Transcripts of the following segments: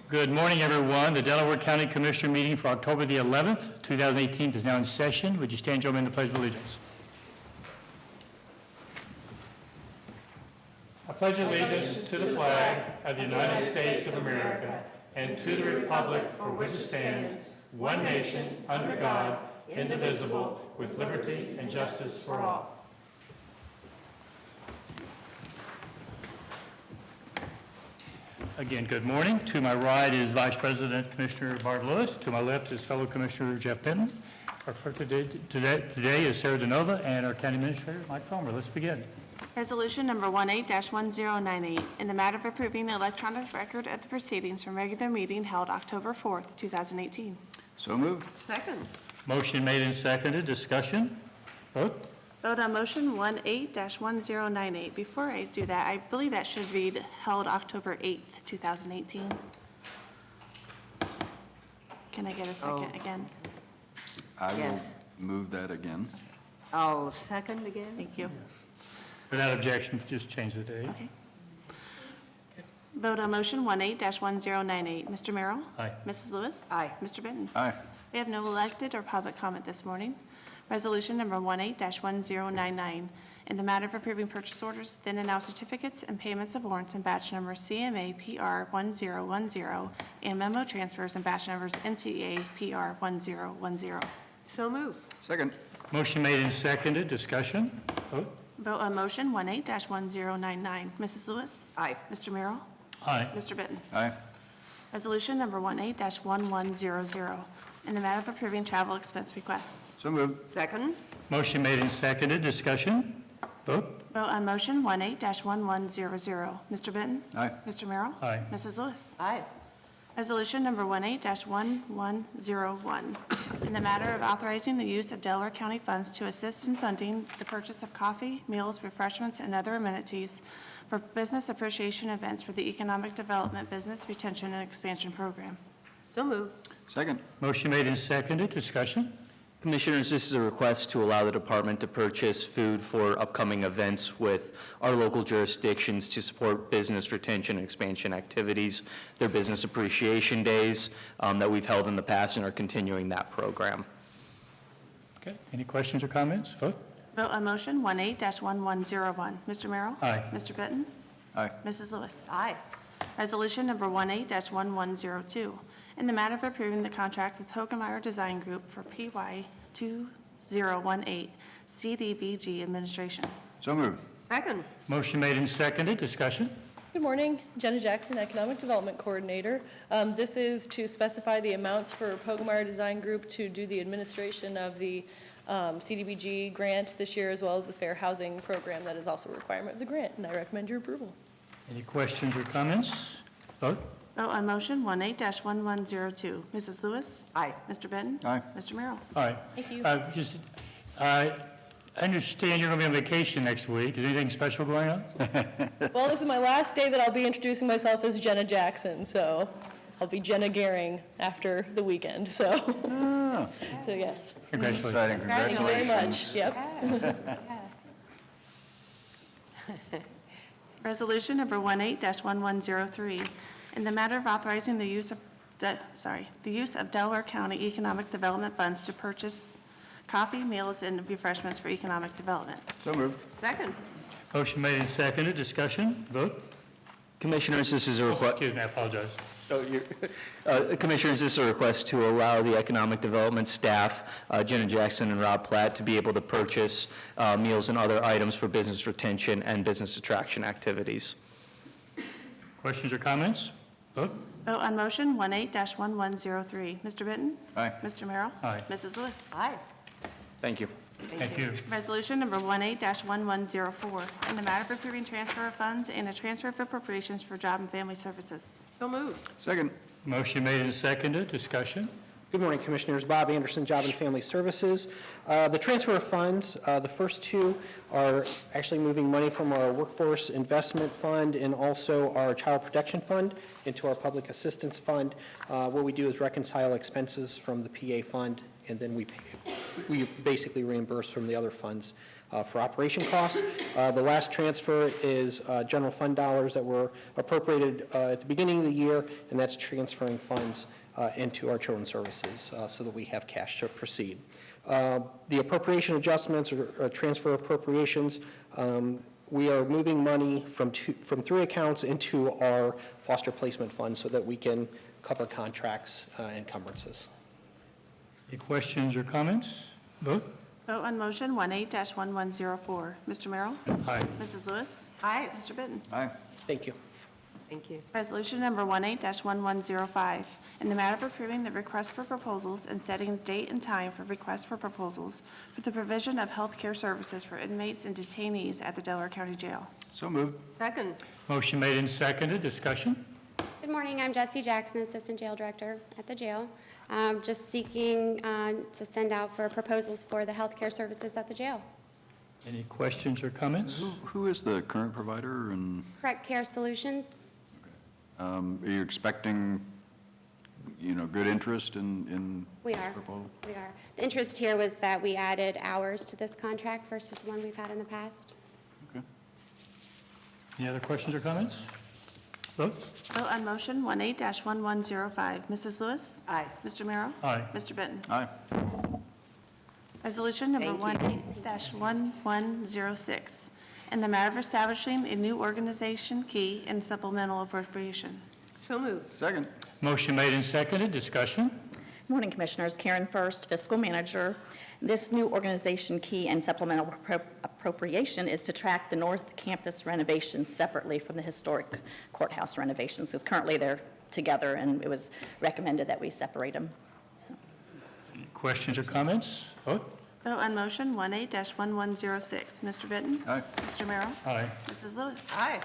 Good morning, everyone. The Delaware County Commissioner meeting for October the 11th, 2018 is now in session. Would you stand, join me in the Pledge of Allegiance? I pledge allegiance to the flag of the United States of America and to the republic for which it stands, one nation, under God, indivisible, with liberty and justice for all. Again, good morning. To my right is Vice President Commissioner Barb Lewis. To my left is fellow Commissioner Jeff Benton. Our clerk today is Sarah DeNova, and our County Administrator, Mike Fulmer. Let's begin. Resolution number 18-1098, in the matter of approving the electronic record of the proceedings from regular meeting held October 4th, 2018. So moved. Second. Motion made and seconded. Discussion? Vote. Vote on motion 18-1098. Before I do that, I believe that should read held October 8th, 2018. Can I get a second again? I Yes. will move that again. I'll second again. Thank you. Without objection, just change the date. Okay. Vote on motion 18-1098. Mr. Merrill? Aye. Mrs. Lewis? Aye. Mr. Benton? Aye. We have no elected or public comment this morning. Resolution number 18-1099, in the matter of approving purchase orders, then and now certificates and payments of warrants in batch number CMA PR 1010 and memo transfers in batch numbers MTA PR 1010. So move. Second. Motion made and seconded. Discussion? Vote. Vote on motion 18-1099. Mrs. Lewis? Aye. Mr. Merrill? Aye. Mr. Benton? Aye. Resolution number 18-1100, in the matter of approving travel expense requests. So moved. Second. Motion made and seconded. Discussion? Vote. Vote on motion 18-1100. Mr. Benton? Aye. Mr. Merrill? Aye. Mrs. Lewis? Aye. Resolution number 18-1101, in the matter of authorizing the use of Delaware County funds to assist in funding the purchase of coffee, meals, refreshments, and other amenities for business appreciation events for the Economic Development Business Retention and Expansion Program. So move. Second. Motion made and seconded. Discussion? Commissioners, this is a request to allow the department to purchase food for upcoming events with our local jurisdictions to support business retention and expansion activities. Their business appreciation days that we've held in the past and are continuing that program. Okay. Any questions or comments? Vote. Vote on motion 18-1101. Mr. Merrill? Aye. Mr. Benton? Aye. Mrs. Lewis? Aye. Resolution number 18-1102, in the matter of approving the contract with Hogemeyer Design Group for PY 2018 CDBG administration. So moved. Second. Motion made and seconded. Discussion? Good morning, Jenna Jackson, Economic Development Coordinator. This is to specify the amounts for Hogemeyer Design Group to do the administration of the CDBG grant this year, as well as the Fair Housing Program that is also a requirement of the grant, and I recommend your approval. Any questions or comments? Vote. Vote on motion 18-1102. Mrs. Lewis? Aye. Mr. Benton? Aye. Mr. Merrill? Aye. Thank you. I understand you're going to be on vacation next week. Is anything special going on? Well, this is my last day that I'll be introducing myself as Jenna Jackson, so I'll be Jenna Gehring after the weekend, so. So yes. Congratulations. Exciting. Thank you very much. Yep. Resolution number 18-1103, in the matter of authorizing the use of Delaware County Economic Development Funds to purchase coffee, meals, and refreshments for economic development. So moved. Second. Motion made and seconded. Discussion? Vote. Commissioners, this is a request. Excuse me, I apologize. Commissioners, this is a request to allow the economic development staff, Jenna Jackson and Rob Platt, to be able to purchase meals and other items for business retention and business attraction activities. Questions or comments? Vote. Vote on motion 18-1103. Mr. Benton? Aye. Mr. Merrill? Aye. Mrs. Lewis? Aye. Thank you. Thank you. Resolution number 18-1104, in the matter of approving transfer of funds and a transfer of appropriations for job and family services. So move. Second. Motion made and seconded. Discussion? Good morning, Commissioners. Bob Anderson, Job and Family Services. The transfer of funds, the first two are actually moving money from our Workforce Investment Fund and also our Child Protection Fund into our Public Assistance Fund. What we do is reconcile expenses from the PA fund, and then we basically reimburse from the other funds. for operation costs. The last transfer is general fund dollars that were appropriated at the beginning of the year, and that's transferring funds into our children's services so that we have cash to proceed. The appropriation adjustments or transfer appropriations, we are moving money from 3 accounts into our foster placement fund so that we can cover contracts and encumbrances. Any questions or comments? Vote. Vote on motion 18-1104. Mr. Merrill? Aye. Mrs. Lewis? Aye. Mr. Benton? Aye. Thank you. Thank you. Resolution number 18-1105, in the matter of approving the request for proposals and setting date and time for requests for proposals for the provision of health care services for inmates and detainees at the Delaware County Jail. So moved. Second. Motion made and seconded. Discussion? Good morning, I'm Jessie Jackson, Assistant Jail Director at the jail. Just seeking to send out for proposals for the healthcare services at the jail. Any questions or comments? Who is the current provider, and Correct Care Solutions? are you expecting, good interest in We this are. proposal? We are. The interest here was that we added hours to this contract versus the one we've had in the past. Okay. Any other questions or comments? Vote. Vote on motion 18-1105. Mrs. Lewis? Aye. Mr. Merrill? Aye. Mr. Benton? Aye. Resolution number Thank 18-1106, in the matter of establishing a new organization key and supplemental appropriation. So moved. Second. Motion made and seconded. Discussion? Morning, Commissioners. Karen First, Fiscal Manager. This new organization key and supplemental appropriation is to track the North Campus renovations separately from the historic courthouse renovations, because currently they're together, and it was recommended that we separate them. So, Any questions or comments? Vote. Vote on motion 18-1106. Mr. Benton? Aye. Mr. Merrill? Aye. Mrs. Lewis? Aye.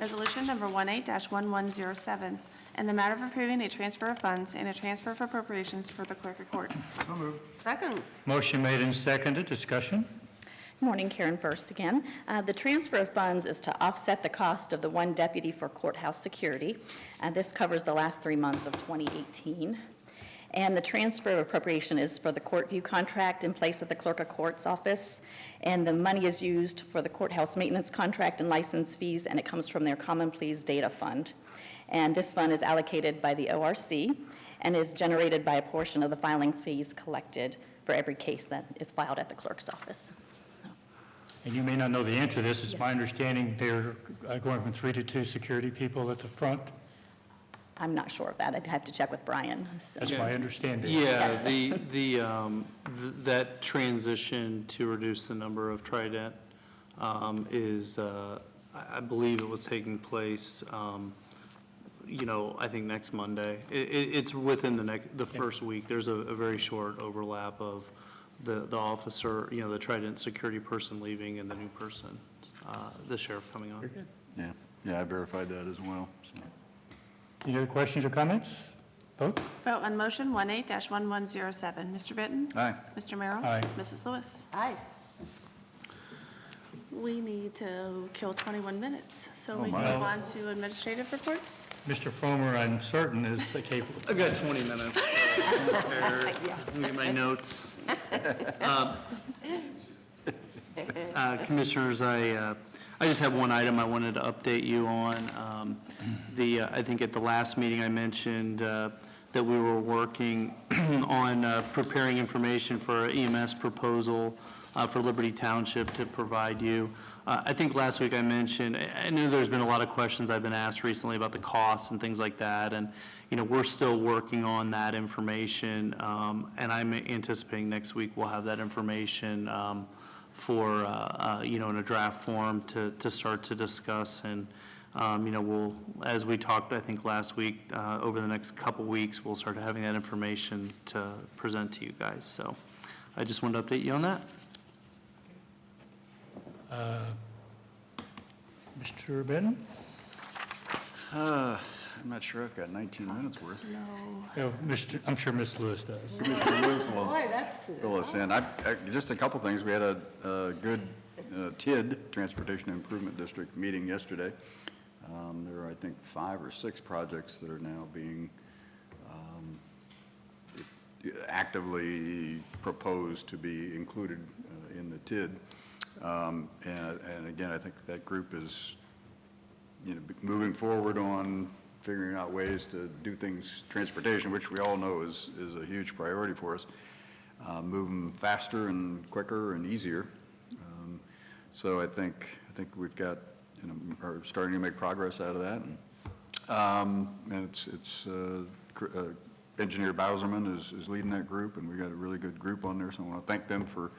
Resolution number 18-1107, in the matter of approving a transfer of funds and a transfer of appropriations for the clerk of courts. So moved. Second. Motion made and seconded. Discussion? Good morning, Karen First again. The transfer of funds is to offset the cost of the one deputy for courthouse security. This covers the last 3 months of 2018. And the transfer of appropriation is for the court view contract in place of the clerk of court's office. And the money is used for the courthouse maintenance contract and license fees, and it comes from their Common Pleas Data Fund. And this fund is allocated by the ORC and is generated by a portion of the filing fees collected for every case that is filed at the clerk's office. So, And you may not know the answer to this. It's Yes. my understanding they're going from 3 to 2 security people at the front. I'm not sure of that. I'd have to check with Brian. So. That's my understanding. Yeah, Yes. that transition to reduce the number of Trident is, I believe it was taking place, I think next Monday. It's within the first week. There's a very short overlap of the officer, the Trident security person leaving and the new person, the sheriff coming on. Very good. Yeah, I verified that as well. So. Any other questions or comments? Vote. Vote on motion 18-1107. Mr. Benton? Aye. Mr. Merrill? Aye. Mrs. Lewis? Aye. We need to kill 21 minutes, so Oh, we can my. move on to administrative reports. Mr. Fomer, I'm certain, is capable. I've got 20 minutes. Let me get my notes. Commissioners, I just have one item I wanted to update you on. I think at the last meeting I mentioned that we were working on preparing information for an EMS proposal for Liberty Township to provide you. I think last week I mentioned, I know there's been a lot of questions I've been asked recently about the costs and things like that, and we're still working on that information, and I'm anticipating next week we'll have that information for in a draft form to start to discuss, and we'll, as we talked I think last week, over the next couple weeks we'll start having that information to present to you guys. So I just wanted to update you on that. Mr. Benton? I'm not sure I've got 19 minutes worth. Oh, I'm sure Ms. Lewis does. Commissioner Lewis will Boy, that's. fill us in. Just a couple things. We had a good TID, Transportation Improvement District, meeting yesterday. There are, I think, 5 or 6 projects that are now being actively proposed to be included the TID. And again, I think that group is, moving forward on figuring out ways to do things, transportation, which we all know is a huge priority for us, moving faster and quicker and easier. So I think we've got, are starting to make progress out of that. And it's Engineer Bowserman is leading that group, and we've got a really good group on there, so I want to thank them for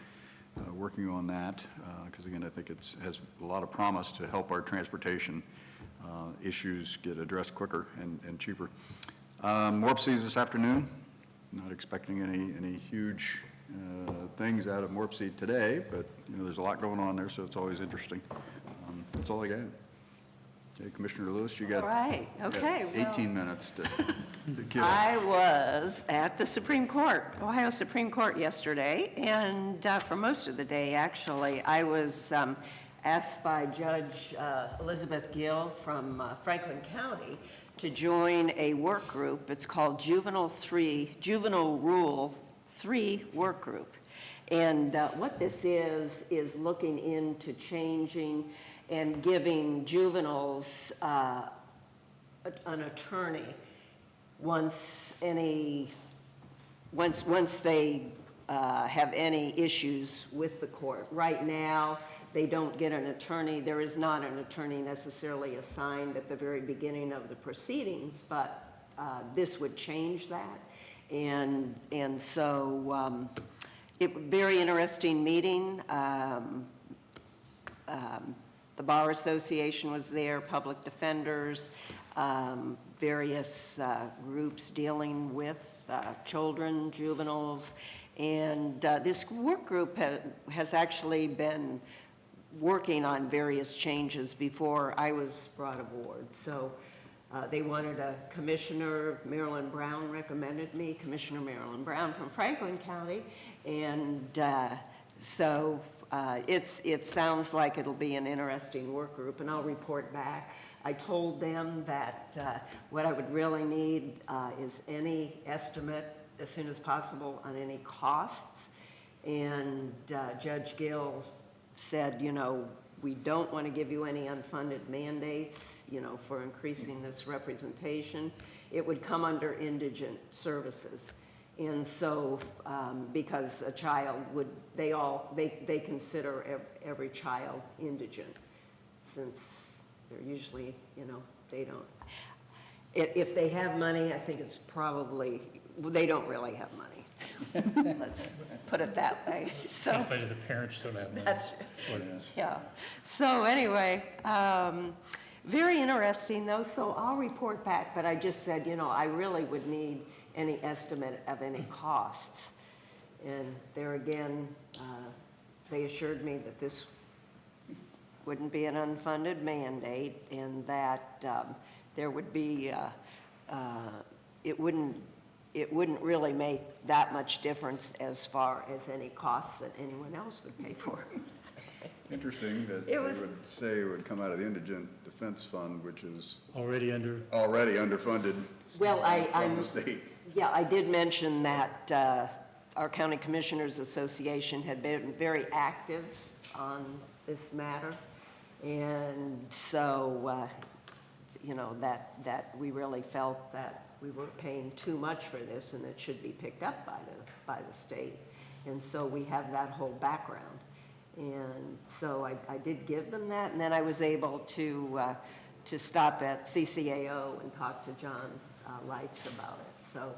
working on that, because again, I think it has a lot of promise to help our transportation issues get addressed quicker and cheaper. Morpsey's this afternoon. Not expecting any huge things out of Morpsey today, but there's a lot going on there, so it's always interesting. That's all I got. Okay, Commissioner Lewis, you got, All right, okay. you got 18 minutes to kill. I was at the Supreme Court, Ohio Supreme Court yesterday, and for most of the day, actually, I was asked by Judge Elizabeth Gill from Franklin County to join a work group. It's called Juvenile Rule 3 Work Group. And what this is looking into changing and giving juveniles an attorney once they have any issues with the court. Right now, they don't get an attorney. There is not an attorney necessarily assigned at the very beginning of the proceedings, but this would change that. And so very interesting meeting. The Bar Association was there, public defenders, various groups dealing with children, juveniles, and this work group has actually been working on various changes before I was brought aboard. So they wanted a commissioner. Marilyn Brown recommended me, Commissioner Marilyn Brown from Franklin County, and so it sounds like it'll be an interesting work group, and I'll report back. I told them that what I would really need is any estimate as soon as possible on any costs, and Judge Gill said, we don't want to give you any unfunded mandates, for increasing this representation. It would come under indigent services. And so, because a child they consider every child indigent, since they're usually, they don't. If they have money, I think it's probably, they don't really have money. Let's put it that way. So But the parents don't have money. that's, yeah. So anyway, very interesting though, so I'll report back, but I just said, I really would need any estimate of any costs. And there again, they assured me that this wouldn't be an unfunded mandate, and that there would be, it wouldn't really make that much difference as far as any costs that anyone else would pay for. Interesting that they would say it would come out of the Indigent Defense Fund, which is Already underfunded Well, from the state. Yeah, I did mention that our County Commissioners Association had been very active on this matter. And so, that we really felt that we were paying too much for this and it should be picked up by the state. And so we have that whole background. And so I did give them that, and then I was able to stop at CCAO and talk to John Lights about it. So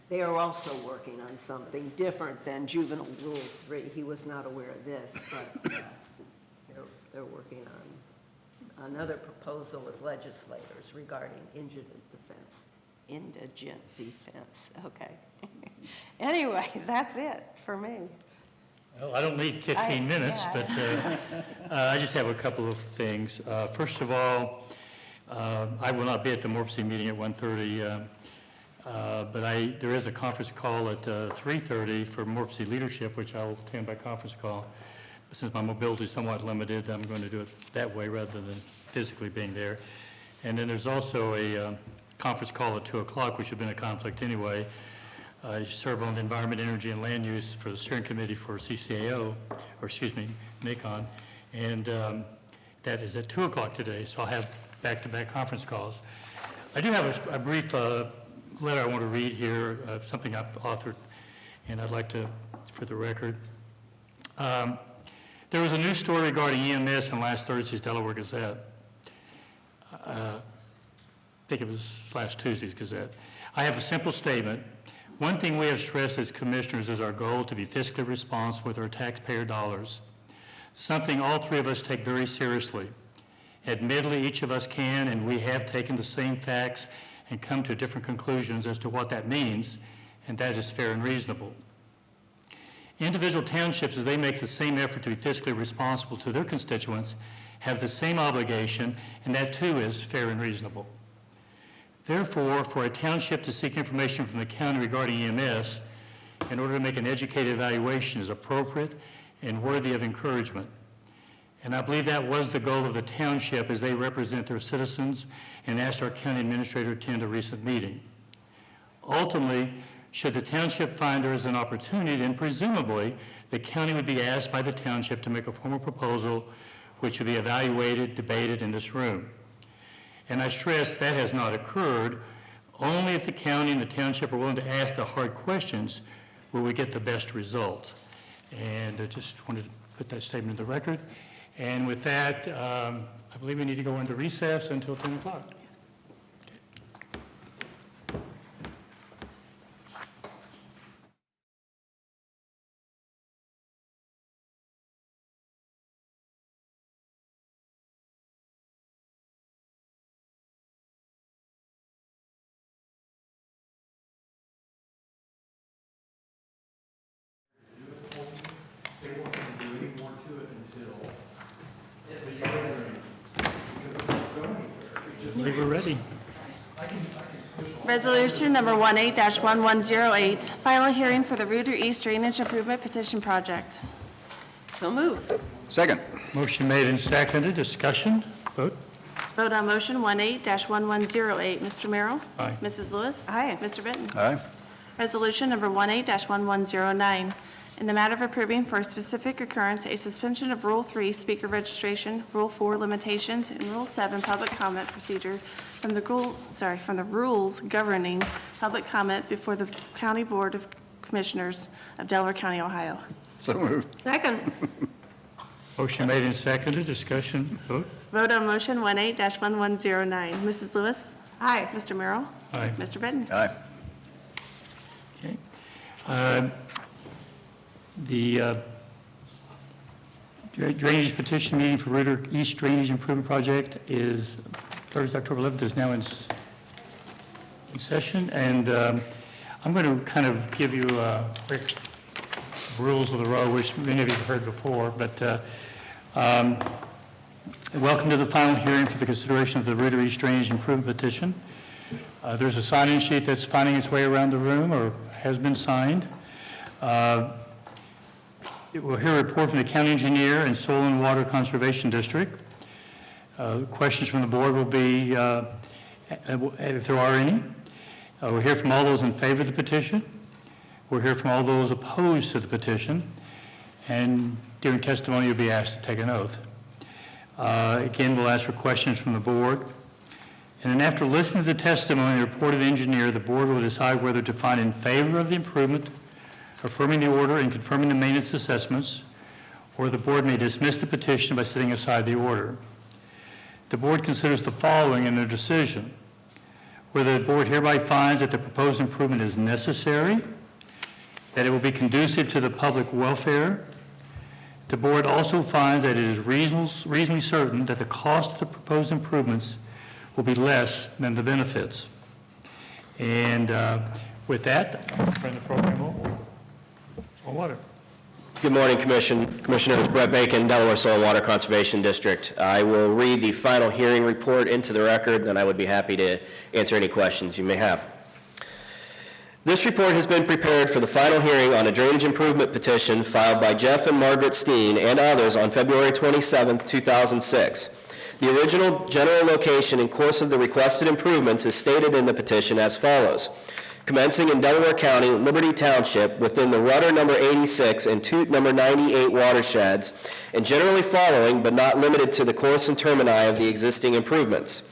they are also working on something different than Juvenile Rule 3. He was not aware of this, but they're working on another proposal with legislators regarding indigent defense. Indigent defense, okay. Anyway, that's it for me. Well, I don't need 15 minutes, but I just have a couple of things. First of all, I will not be at the Morpsey meeting at 1:30, but there is a conference call at 3:30 for Morpsey leadership, which I will attend by conference call. But since my mobility is somewhat limited, I'm going to do it that way rather than physically being there. And then there's also a conference call at 2 o'clock, which would have been a conflict anyway, I serve on the Environment, Energy, and Land Use for the steering committee for CCAO, or excuse me, NACON, and that is at 2 o'clock today, so I'll have back-to-back conference calls. I do have a brief letter I want to read here, something I've authored, and I'd like to, for the record. There was a news story regarding EMS in last Thursday's Delaware Gazette. I think it was last Tuesday's Gazette. I have a simple statement. One thing we have stressed as commissioners is our goal to be fiscally responsible with our taxpayer dollars, something all three of us take very seriously. Admittedly, each of us can, and we have taken the same facts and come to different conclusions as to what that means, and that is fair and reasonable. Individual townships, as they make the same effort to be fiscally responsible to their constituents, have the same obligation, and that too is fair and reasonable. Therefore, for a township to seek information from the county regarding EMS in order to make an educated evaluation is appropriate and worthy of encouragement. And I believe that was the goal of the township as they represent their citizens and asked our county administrator to attend a recent meeting. Ultimately, should the township find there is an opportunity, then presumably the county would be asked by the township to make a formal proposal which would be evaluated, debated in this room. And I stress that has not occurred. Only if the county and the township are willing to ask the hard questions will we get the best result. And I just wanted to put that statement in the record. And with that, I believe we need to go into recess until 10 o'clock. I believe we're ready. Resolution number 18-1108, final hearing for the Reuter East Drainage Improvement Petition Project. So move. Second. Motion made and seconded. Discussion. Vote. Vote on motion 18-1108. Mr. Merrill? Aye. Mrs. Lewis? Aye. Mr. Benton? Aye. Resolution number 18-1109, in the matter of approving for a specific occurrence a suspension of Rule 3 speaker registration, Rule 4 limitations, and Rule 7 public comment procedure from the rules governing public comment before the County Board of Commissioners of Delaware County, Ohio. So moved. Second. Motion made and seconded. Discussion. Vote. Vote on motion 18-1109. Mrs. Lewis? Aye. Mr. Merrill? Aye. Mr. Benton? Aye. Okay. The drainage petition meeting for Reuter East Drainage Improvement Project is Thursday, October 11th, is now in session, and I'm going to kind of give you quick rules of the road, which many of you have heard before, but welcome to the final hearing for the consideration of the Reuter East Drainage Improvement petition. There's a sign-in sheet that's finding its way around the room or has been signed. We'll hear a report from the county engineer and Soil and Water Conservation District. Questions from the board will be, if there are any. We'll hear from all those in favor of the petition. We'll hear from all those opposed to the petition. And during testimony, you'll be asked to take an oath. Again, we'll ask for questions from the board. And then after listening to the testimony and the report of the engineer, the board will decide whether to find in favor of the improvement, affirming the order and confirming the maintenance assessments, or the board may dismiss the petition by setting aside the order. The board considers the following in their decision: whether the board hereby finds that the proposed improvement is necessary, that it will be conducive to the public welfare. The board also finds that it is reasonably certain that the cost of the proposed improvements will be less than the benefits. And with that, I'll turn the program over. Soil and Water. Good morning, Commissioners. Brett Bacon, Delaware Soil and Water Conservation District. I will read the final hearing report into the record, and I would be happy to answer any questions you may have. This report has been prepared for the final hearing on a drainage improvement petition filed by Jeff and Margaret Steen and others on February 27, 2006. The original general location and course of the requested improvements is stated in the petition as follows. commencing in Delaware County, Liberty Township, within the Rudder number 86 and Toot number 98 watersheds, and generally following, but not limited to, the course and termini of the existing improvements.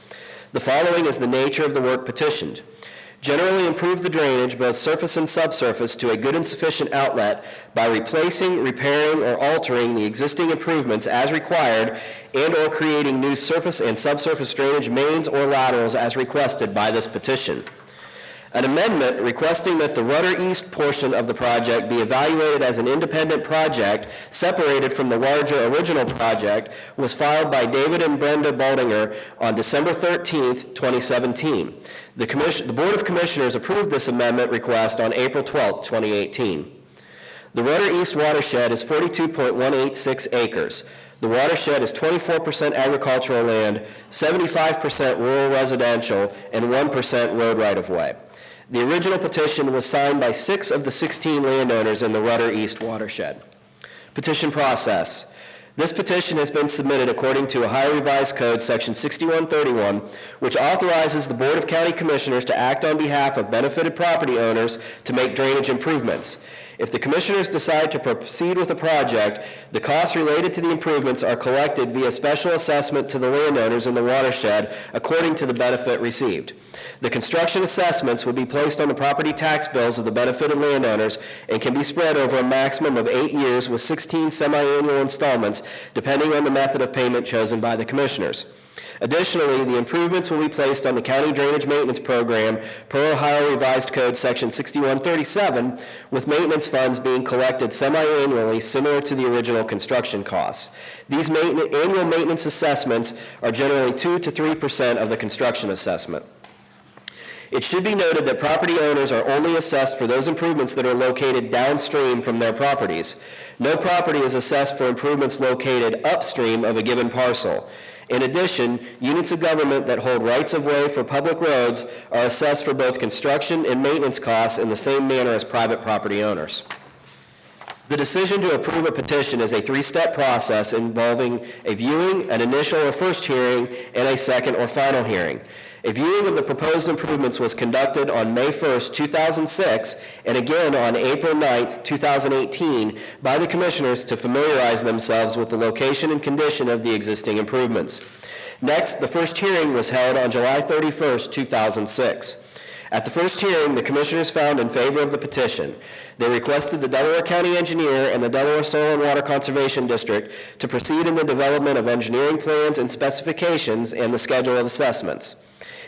The following is the nature of the work petitioned. Generally improve the drainage, both surface and subsurface, to a good and sufficient outlet by replacing, repairing, or altering the existing improvements as required and/or creating new surface and subsurface drainage mains or laterals as requested by this petition. An amendment requesting that the Rudder East portion of the project be evaluated as an independent project separated from the larger original project was filed by David and Brenda Baldinger on December 13th, 2017. The Board of Commissioners approved this amendment request on April 12th, 2018. The Rudder East watershed is 42.186 acres. The watershed is 24% agricultural land, 75% rural residential, and 1% road right-of-way. The original petition was signed by 6 of the 16 landowners in the Rudder East watershed. Petition process. This petition has been submitted according to Ohio Revised Code, Section 6131, which authorizes the Board of County Commissioners to act on behalf of benefited property owners to make drainage improvements. If the Commissioners decide to proceed with the project, the costs related to the improvements are collected via special assessment to the landowners in the watershed according to the benefit received. The construction assessments will be placed on the property tax bills of the benefited landowners and can be spread over a maximum of 8 years with 16 semi-annual installments, depending on the method of payment chosen by the Commissioners. Additionally, the improvements will be placed on the County Drainage Maintenance Program per Ohio Revised Code Section 6137, with maintenance funds being collected semi-annually similar to the original construction costs. These annual maintenance assessments are generally 2 to 3% of the construction assessment. It should be noted that property owners are only assessed for those improvements that are located downstream from their properties. No property is assessed for improvements located upstream of a given parcel. In addition, units of government that hold rights-of-way for public roads are assessed for both construction and maintenance costs in the same manner as private property owners. The decision to approve a petition is a 3-step process involving a viewing, an initial or first hearing, and a second or final hearing. A viewing of the proposed improvements was conducted on May 1st, 2006, and again on April 9th, 2018, by the Commissioners to familiarize themselves with the location and condition of the existing improvements. Next, the first hearing was held on July 31st, 2006. At the first hearing, the Commissioners found in favor of the petition. They requested the Delaware County Engineer and the Delaware Soil and Water Conservation District to proceed in the development of engineering plans and specifications and the schedule of assessments.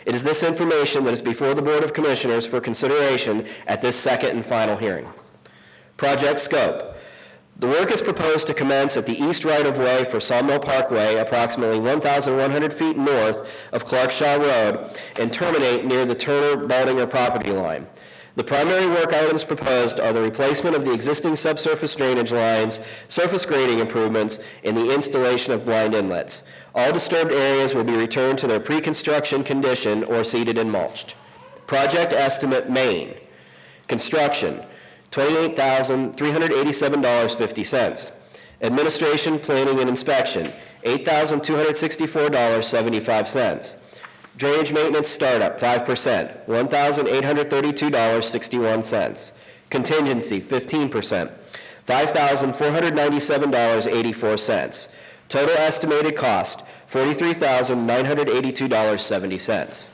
It is this information that is before the Board of Commissioners for consideration at this second and final hearing. Project scope. The work is proposed to commence at the east right-of-way for Sawmill Parkway, approximately 1,100 feet north of Clarkshaw Road, and terminate near the Turner-Baldinger property line. The primary work items proposed are the replacement of the existing subsurface drainage lines, surface grading improvements, and the installation of blind inlets. All disturbed areas will be returned to their pre-construction condition or seeded and mulched. Project estimate main. Construction, $28,387.50. Administration, planning, and inspection, $8,264.75. Drainage maintenance startup, 5%, $1,832.61. Contingency, 15%, $5,497.84. Total estimated cost, $43,982.70.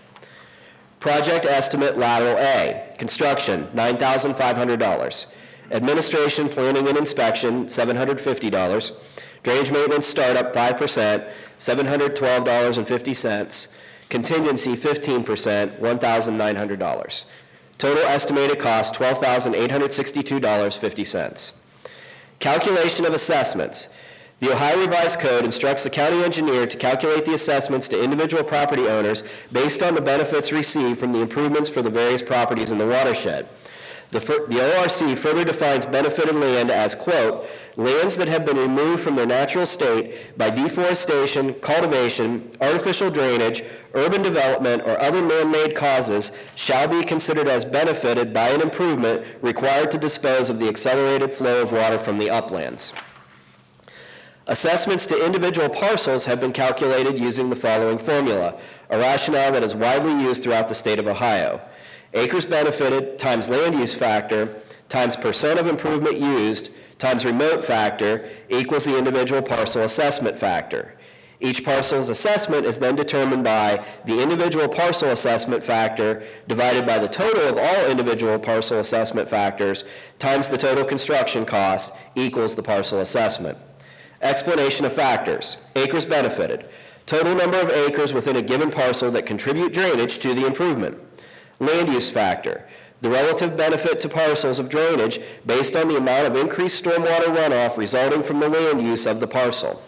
Project estimate lateral A. Construction, $9,500. Administration, planning, and inspection, $750. Drainage maintenance startup, 5%, $712.50. Contingency, 15%, $1,900. Total estimated cost, $12,862.50. Calculation of assessments. The Ohio Revised Code instructs the county engineer to calculate the assessments to individual property owners based on the benefits received from the improvements for the various properties in the watershed. The ORC further defines benefited land as, quote, lands that have been removed from their natural state by deforestation, cultivation, artificial drainage, urban development, or other man-made causes shall be considered as benefited by an improvement required to dispose of the accelerated flow of water from the uplands. Assessments to individual parcels have been calculated using the following formula, a rationale that is widely used throughout the state of Ohio. Acres benefited times land use factor times percent of improvement used times remote factor equals the individual parcel assessment factor. Each parcel's assessment is then determined by the individual parcel assessment factor divided by the total of all individual parcel assessment factors times the total construction cost equals the parcel assessment. Explanation of factors. Acres benefited. Total number of acres within a given parcel that contribute drainage to the improvement. Land use factor. The relative benefit to parcels of drainage based on the amount of increased stormwater runoff resulting from the land use of the parcel.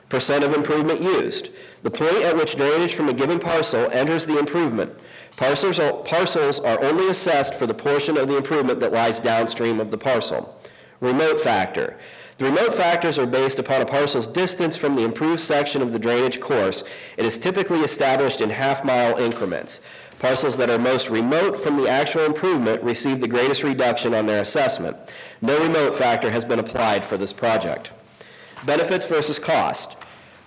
Percent of improvement used. The point at which drainage from a given parcel enters the improvement. Parcels are only assessed for the portion of the improvement that lies downstream of the parcel. Remote factor. The remote factors are based upon a parcel's distance from the improved section of the drainage course. It is typically established in half-mile increments. Parcels that are most remote from the actual improvement receive the greatest reduction on their assessment. No remote factor has been applied for this project. Benefits versus cost.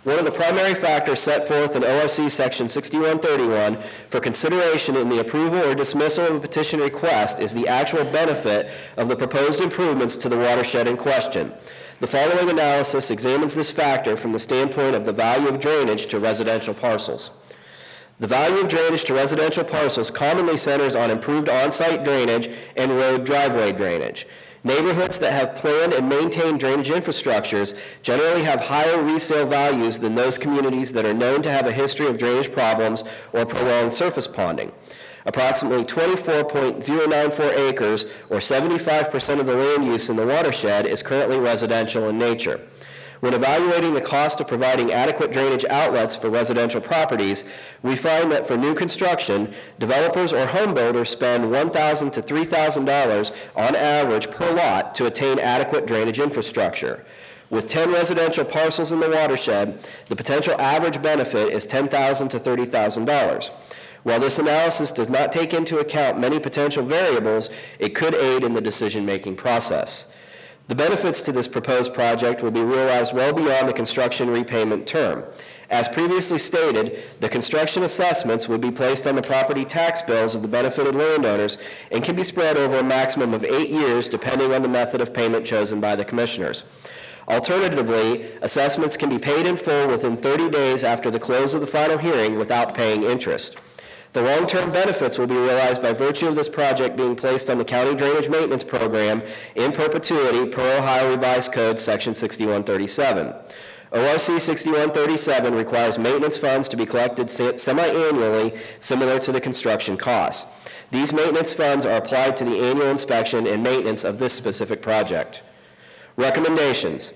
One of the primary factors set forth in ORC Section 6131 for consideration in the approval or dismissal of a petition request is the actual benefit of the proposed improvements to the watershed in question. The following analysis examines this factor from the standpoint of the value of drainage to residential parcels. The value of drainage to residential parcels commonly centers on improved on-site drainage and road driveway drainage. Neighborhoods that have planned and maintained drainage infrastructures generally have higher resale values than those communities that are known to have a history of drainage problems or prolonged surface ponding. Approximately 24.094 acres, or 75% of the land use in the watershed, is currently residential in nature. When evaluating the cost of providing adequate drainage outlets for residential properties, we find that for new construction, developers or home builders spend $1,000 to $3,000 on average per lot to attain adequate drainage infrastructure. With 10 residential parcels in the watershed, the potential average benefit is $10,000 to $30,000. While this analysis does not take into account many potential variables, it could aid in the decision-making process. The benefits to this proposed project will be realized well beyond the construction repayment term. As previously stated, the construction assessments would be placed on the property tax bills of the benefited landowners and can be spread over a maximum of 8 years depending on the method of payment chosen by the commissioners. Alternatively, assessments can be paid in full within 30 days after the close of the final hearing without paying interest. The long-term benefits will be realized by virtue of this project being placed on the County Drainage Maintenance Program in perpetuity per Ohio Revised Code Section 6137. ORC 6137 requires maintenance funds to be collected semi-annually, similar to the construction costs. These maintenance funds are applied to the annual inspection and maintenance of this specific project. Recommendations.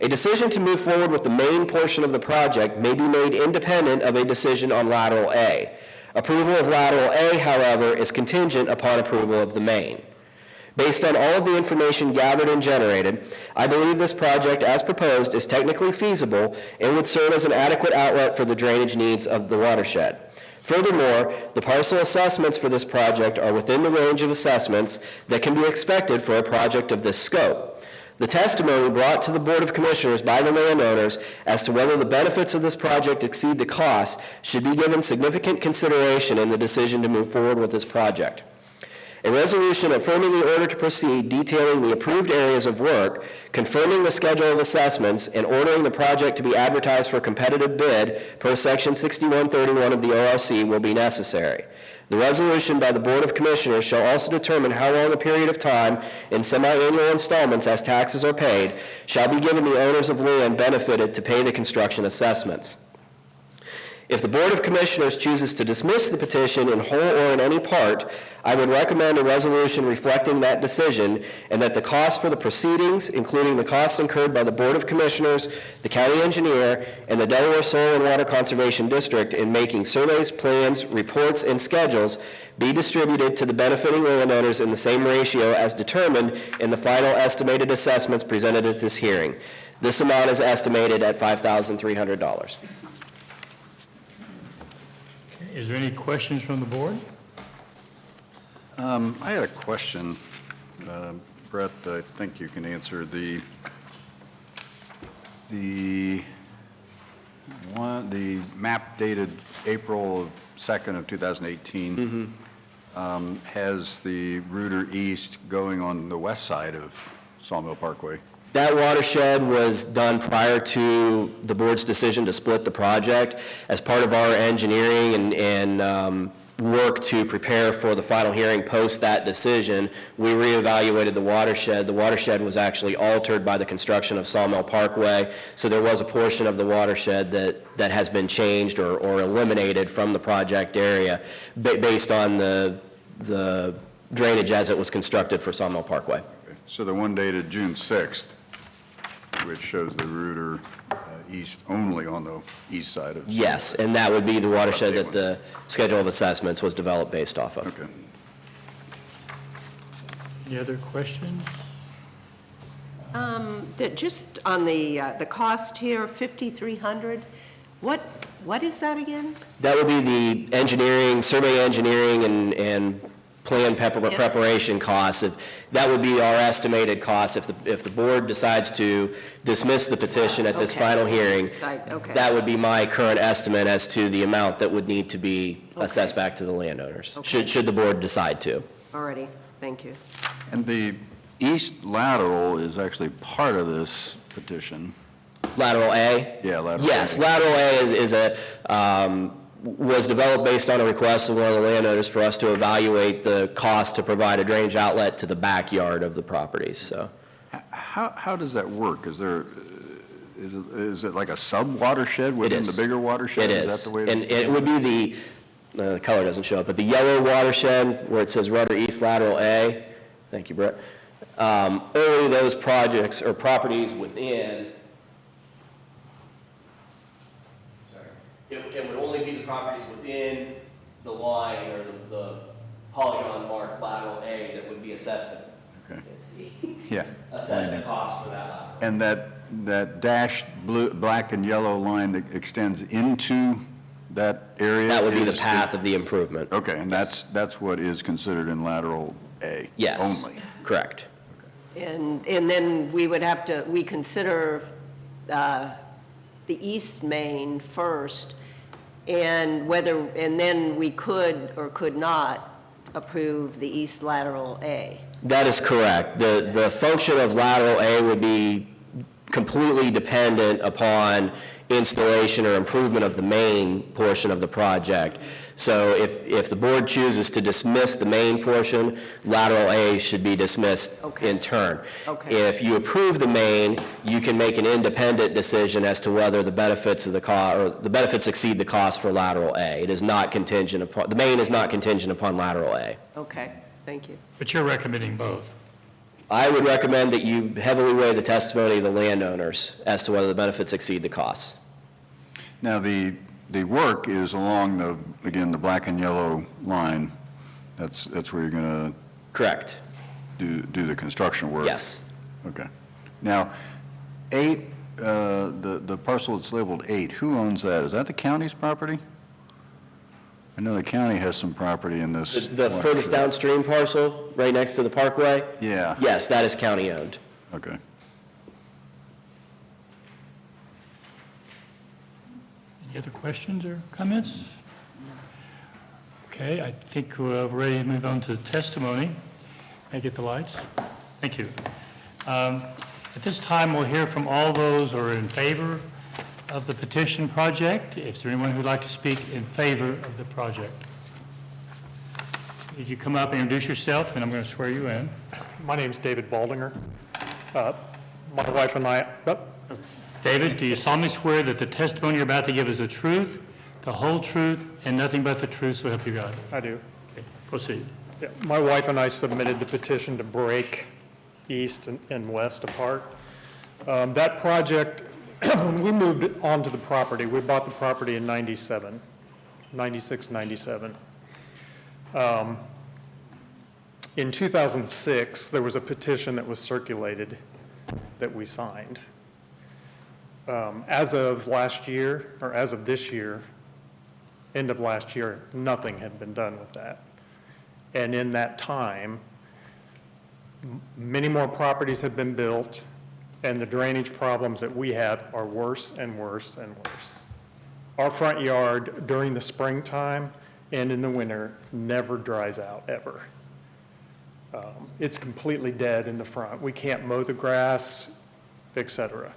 A decision to move forward with the main portion of the project may be made independent of a decision on lateral A. Approval of lateral A, however, is contingent upon approval of the main. Based on all of the information gathered and generated, I believe this project as proposed is technically feasible and would serve as an adequate outlet for the drainage needs of the watershed. Furthermore, the parcel assessments for this project are within the range of assessments that can be expected for a project of this scope. The testimony brought to the Board of Commissioners by the landowners as to whether the benefits of this project exceed the costs should be given significant consideration in the decision to move forward with this project. A resolution affirming the order to proceed detailing the approved areas of work, confirming the schedule of assessments, and ordering the project to be advertised for competitive bid per Section 6131 of the ORC will be necessary. The resolution by the Board of Commissioners shall also determine how long a period of time in semi-annual installments as taxes are paid shall be given the owners of land benefited to pay the construction assessments. If the Board of Commissioners chooses to dismiss the petition in whole or in any part, I would recommend a resolution reflecting that decision and that the cost for the proceedings, including the costs incurred by the Board of Commissioners, the county engineer, and the Delaware Soil and Water Conservation District in making surveys, plans, reports, and schedules be distributed to the benefiting landowners in the same ratio as determined in the final estimated assessments presented at this hearing. This amount is estimated at $5,300. Is there any questions from the board? I had a question, Brett, I think you can answer. The map dated April 2nd of 2018, has the Reuter East going on the west side of Sawmill Parkway? That watershed was done prior to the board's decision to split the project. As part of our engineering and work to prepare for the final hearing post that decision, we reevaluated the watershed. The watershed was actually altered by the construction of Sawmill Parkway, so there was a portion of the watershed that has been changed or eliminated from the project area based on the drainage as it was constructed for Sawmill Parkway. So the one dated June 6th, which shows the Reuter East only on the east side of... Yes, and that would be the watershed that the schedule of assessments was developed based off of. Okay. Any other questions? Just on the cost here, 5,300, what is that again? That would be the engineering, survey engineering and plan preparation costs. That would be our estimated cost if the board decides to dismiss the petition at this final hearing. Okay. That would be my current estimate as to the amount that would need to be assessed back to the landowners, should the board decide to. Alrighty, thank you. And the east lateral is actually part of this petition. Lateral A? Yeah, lateral Yes, A. lateral A was developed based on a request of one of the landowners for us to evaluate the cost to provide a drainage outlet to the backyard of the properties, so. How does that work? Is it like a sub-watershed within the bigger watershed? It is. Is that the way? And it would be the color doesn't show up, but the yellow watershed where it says Rudder East Lateral A, thank you, Brett, only those projects or properties within, it would only be the properties within the line or the polygon marked lateral A that would be assessed. Okay. Let's see. Yeah. Assess the cost for that lateral. And that dashed blue, black and yellow line that extends into that area? That would be the is path of the improvement. Okay, and that's what is considered in lateral A? Yes. Only? Correct. And then we consider the east main first, and then we could or could not approve the east lateral A. That is correct. The function of lateral A would be completely dependent upon installation or improvement of the main portion of the project. So if the board chooses to dismiss the main portion, lateral A should be dismissed in turn. Okay. If you approve the main, you can make an independent decision as to whether the benefits of the benefits exceed the cost for lateral A. It is not contingent upon, the main is not contingent upon lateral A. Okay, thank you. But you're recommending both. I would recommend that you heavily weigh the testimony of the landowners as to whether the benefits exceed the costs. Now, the work is along again, the black and yellow line. That's where you're going to... Correct. Do the construction work? Yes. Okay. Now, 8, the parcel that's labeled 8, who owns that? Is that the county's property? I know the county has some property in this. The furthest downstream parcel, right next to the parkway? Yeah. Yes, that is county-owned. Okay. Any other questions or comments? Okay, I think we're ready to move on to testimony. May I get the lights? Thank you. At this time, we'll hear from all those who are in favor of the petition project. Is there anyone who'd like to speak in favor of the project? If you come up and introduce yourself, then I'm going to swear you in. My name's David Baldinger. My wife and I, David, do you solemnly swear that the testimony you're about to give is the truth, the whole truth, and nothing but the truth, so help you God? I do. Okay, proceed. Yeah, my wife and I submitted the petition to break east and west apart. That project, when we moved onto the property, we bought the property in 96, 97. In 2006, there was a petition that was circulated that we signed. As of last year, or as of this year, end of last year, nothing had been done with that. And in that time, many more properties have been built, and the drainage problems that we have are worse and worse and worse. Our front yard during the springtime and in the winter, never dries out, ever. It's completely dead in the front. We can't mow the grass, et cetera.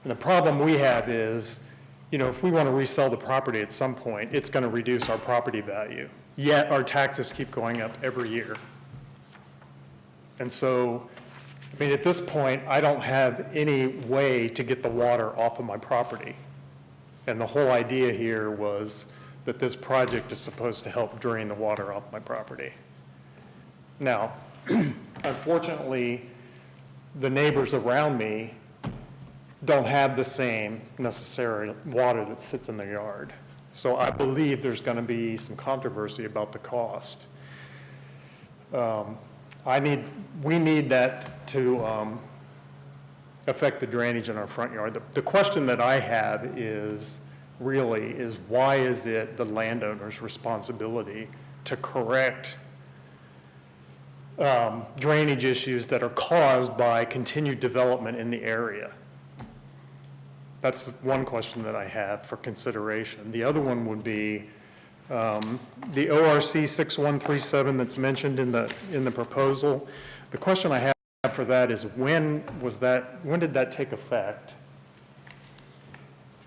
And the problem we have is, if we want to resell the property at some point, it's going to reduce our property value. Yet our taxes keep going up every year. And so, at this point, I don't have any way to get the water off of my property. And the whole idea here was that this project is supposed to help drain the water off my property. Now, unfortunately, the neighbors around me don't have the same necessary water that sits in their yard. So I believe there's going to be some controversy about the cost. We need that to affect the drainage in our front yard. The question that I have is why is it the landowner's responsibility to correct drainage issues that are caused by continued development in the area? That's one question that I have for consideration. The other one would be the ORC 6137 that's mentioned in the proposal. The question I have for that is when did that take effect?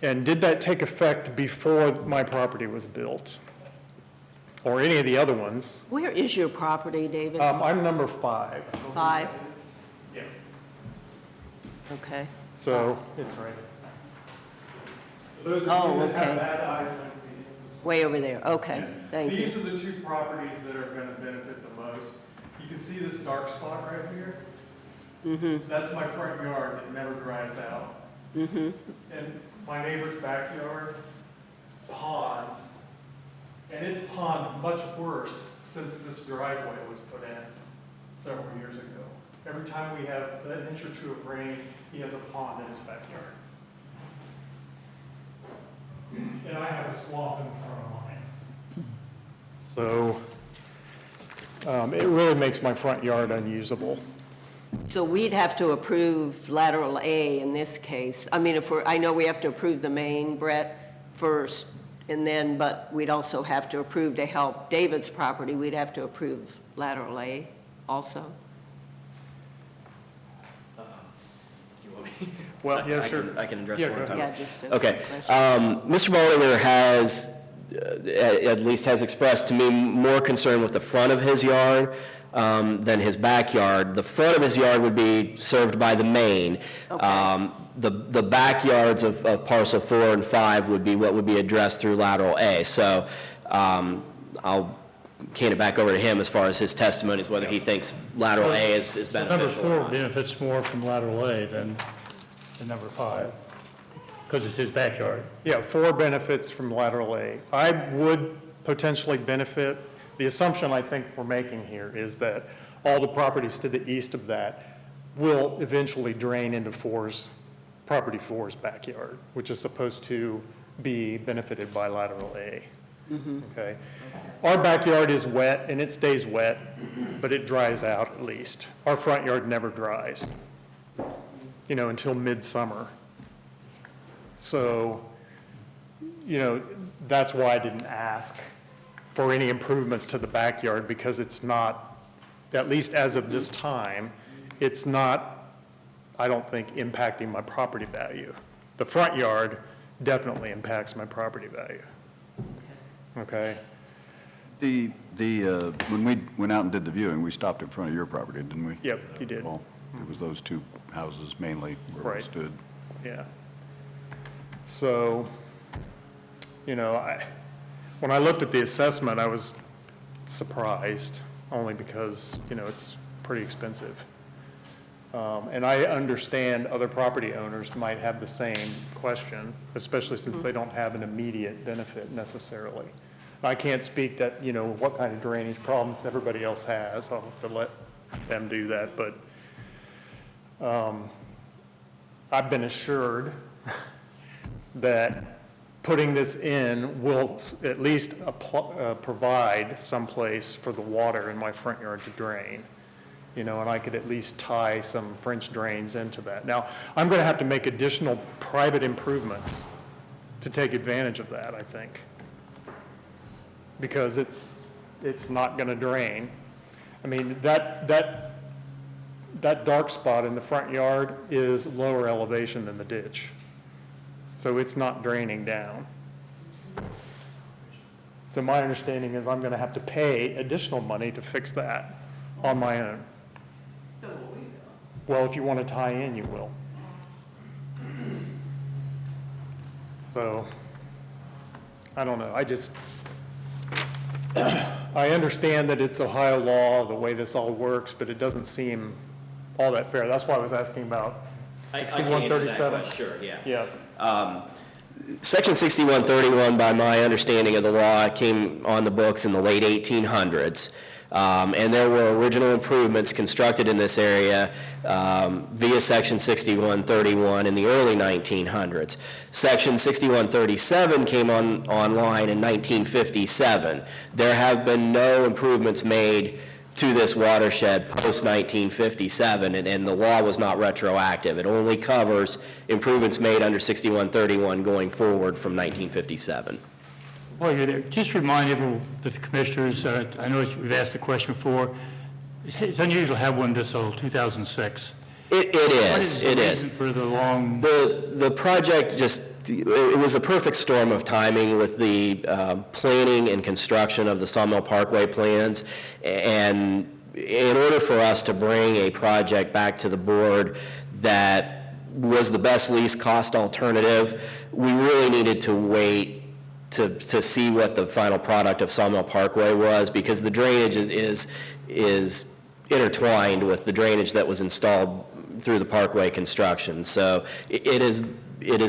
And did that take effect before my property was built? Or any of the other ones? Where is your property, David? I'm number 5. 5? Yeah. Okay. So it's right. Those Oh, of you that have okay. bad eyes like me, it's this Way over there, okay, thank you. These are the two properties that are going to benefit the most. You can see this dark spot right here? Mm-hmm. That's my front yard that never dries out. Mm-hmm. And my neighbor's backyard, ponds, and it's pond much worse since this driveway was put in several years ago. Every time we have an inch or two of rain, he has a pond in his backyard. And I have a swamp in front of mine. So it really makes my front yard unusable. So we'd have to approve lateral A in this case. I know we have to approve the main, Brett, first, and then, but we'd also have to approve to help David's property, we'd have to approve lateral A also. Well, yeah, I sure. can- I can address Yeah, one go time. Yeah, just a Okay. question. Mr. Bollinger has, at least has expressed to me more concern with the front of his yard than his backyard. The front of his yard would be served by the main. Okay. The backyards of parcel 4 and 5 would be what would be addressed through lateral A. So I'll hand it back over to him as far as his testimony, is whether he thinks lateral A is beneficial. Number or 4 not. benefits more from lateral A than number 5, because it's his backyard. Yeah, 4 benefits from lateral A. I would potentially benefit, the assumption I think we're making here is that all the properties to the east of that will eventually drain into property 4's backyard, which is supposed to be benefited by lateral A. Okay? Our backyard is wet, and it stays wet, but it dries out at least. Our front yard never dries, until midsummer. So, that's why I didn't ask for any improvements to the backyard, because it's not, at least as of this time, it's not, I don't think, impacting my property value. The front yard definitely impacts my property value. Okay? When we went out and did the viewing, we stopped in front of your property, didn't we? Yep, you did. Well, it was those two houses mainly where we Right. stood. Yeah. So, when I looked at the assessment, I was surprised, only because, it's pretty expensive. And I understand other property owners might have the same question, especially since they don't have an immediate benefit necessarily. I can't speak that, what kind of drainage problems everybody else has. I'll have to let them do that, but I've been assured that putting this in will at least provide some place for the water in my front yard to drain, and I could at least tie some French drains into that. Now, I'm going to have to make additional private improvements to take advantage of that, I think. because it's not going to drain. I mean, that dark spot in the front yard is lower elevation than the ditch. So it's not draining down. So my understanding is I'm going to have to pay additional money to fix that on my own. So will we. Well, if you want to tie in, you will. So, I don't know, I understand that it's Ohio law, the way this all works, but it doesn't seem all that fair. That's why I was asking about I can answer that 6137. question, sure, yeah. Yeah, Section 6131, by my understanding of the law, came on the books in the late 1800s. And there were original improvements constructed in this area via Section 6131 in the early 1900s. Section 6137 came online in 1957. There have been no improvements made to this watershed post-1957, and the law was not retroactive. It only covers improvements made under 6131 going forward from 1957. While you're there, just remind everyone, the commissioners, I know we've asked the question before, it's unusual to have one this old, 2006. It is. What is the reason for the long? The project it was a perfect storm of timing with the planning and construction of the Sawmill Parkway plans. And in order for us to bring a project back to the board that was the best least cost alternative, we really needed to wait to see what the final product of Sawmill Parkway was, because the drainage is intertwined with the drainage that was installed through the Parkway construction. So it is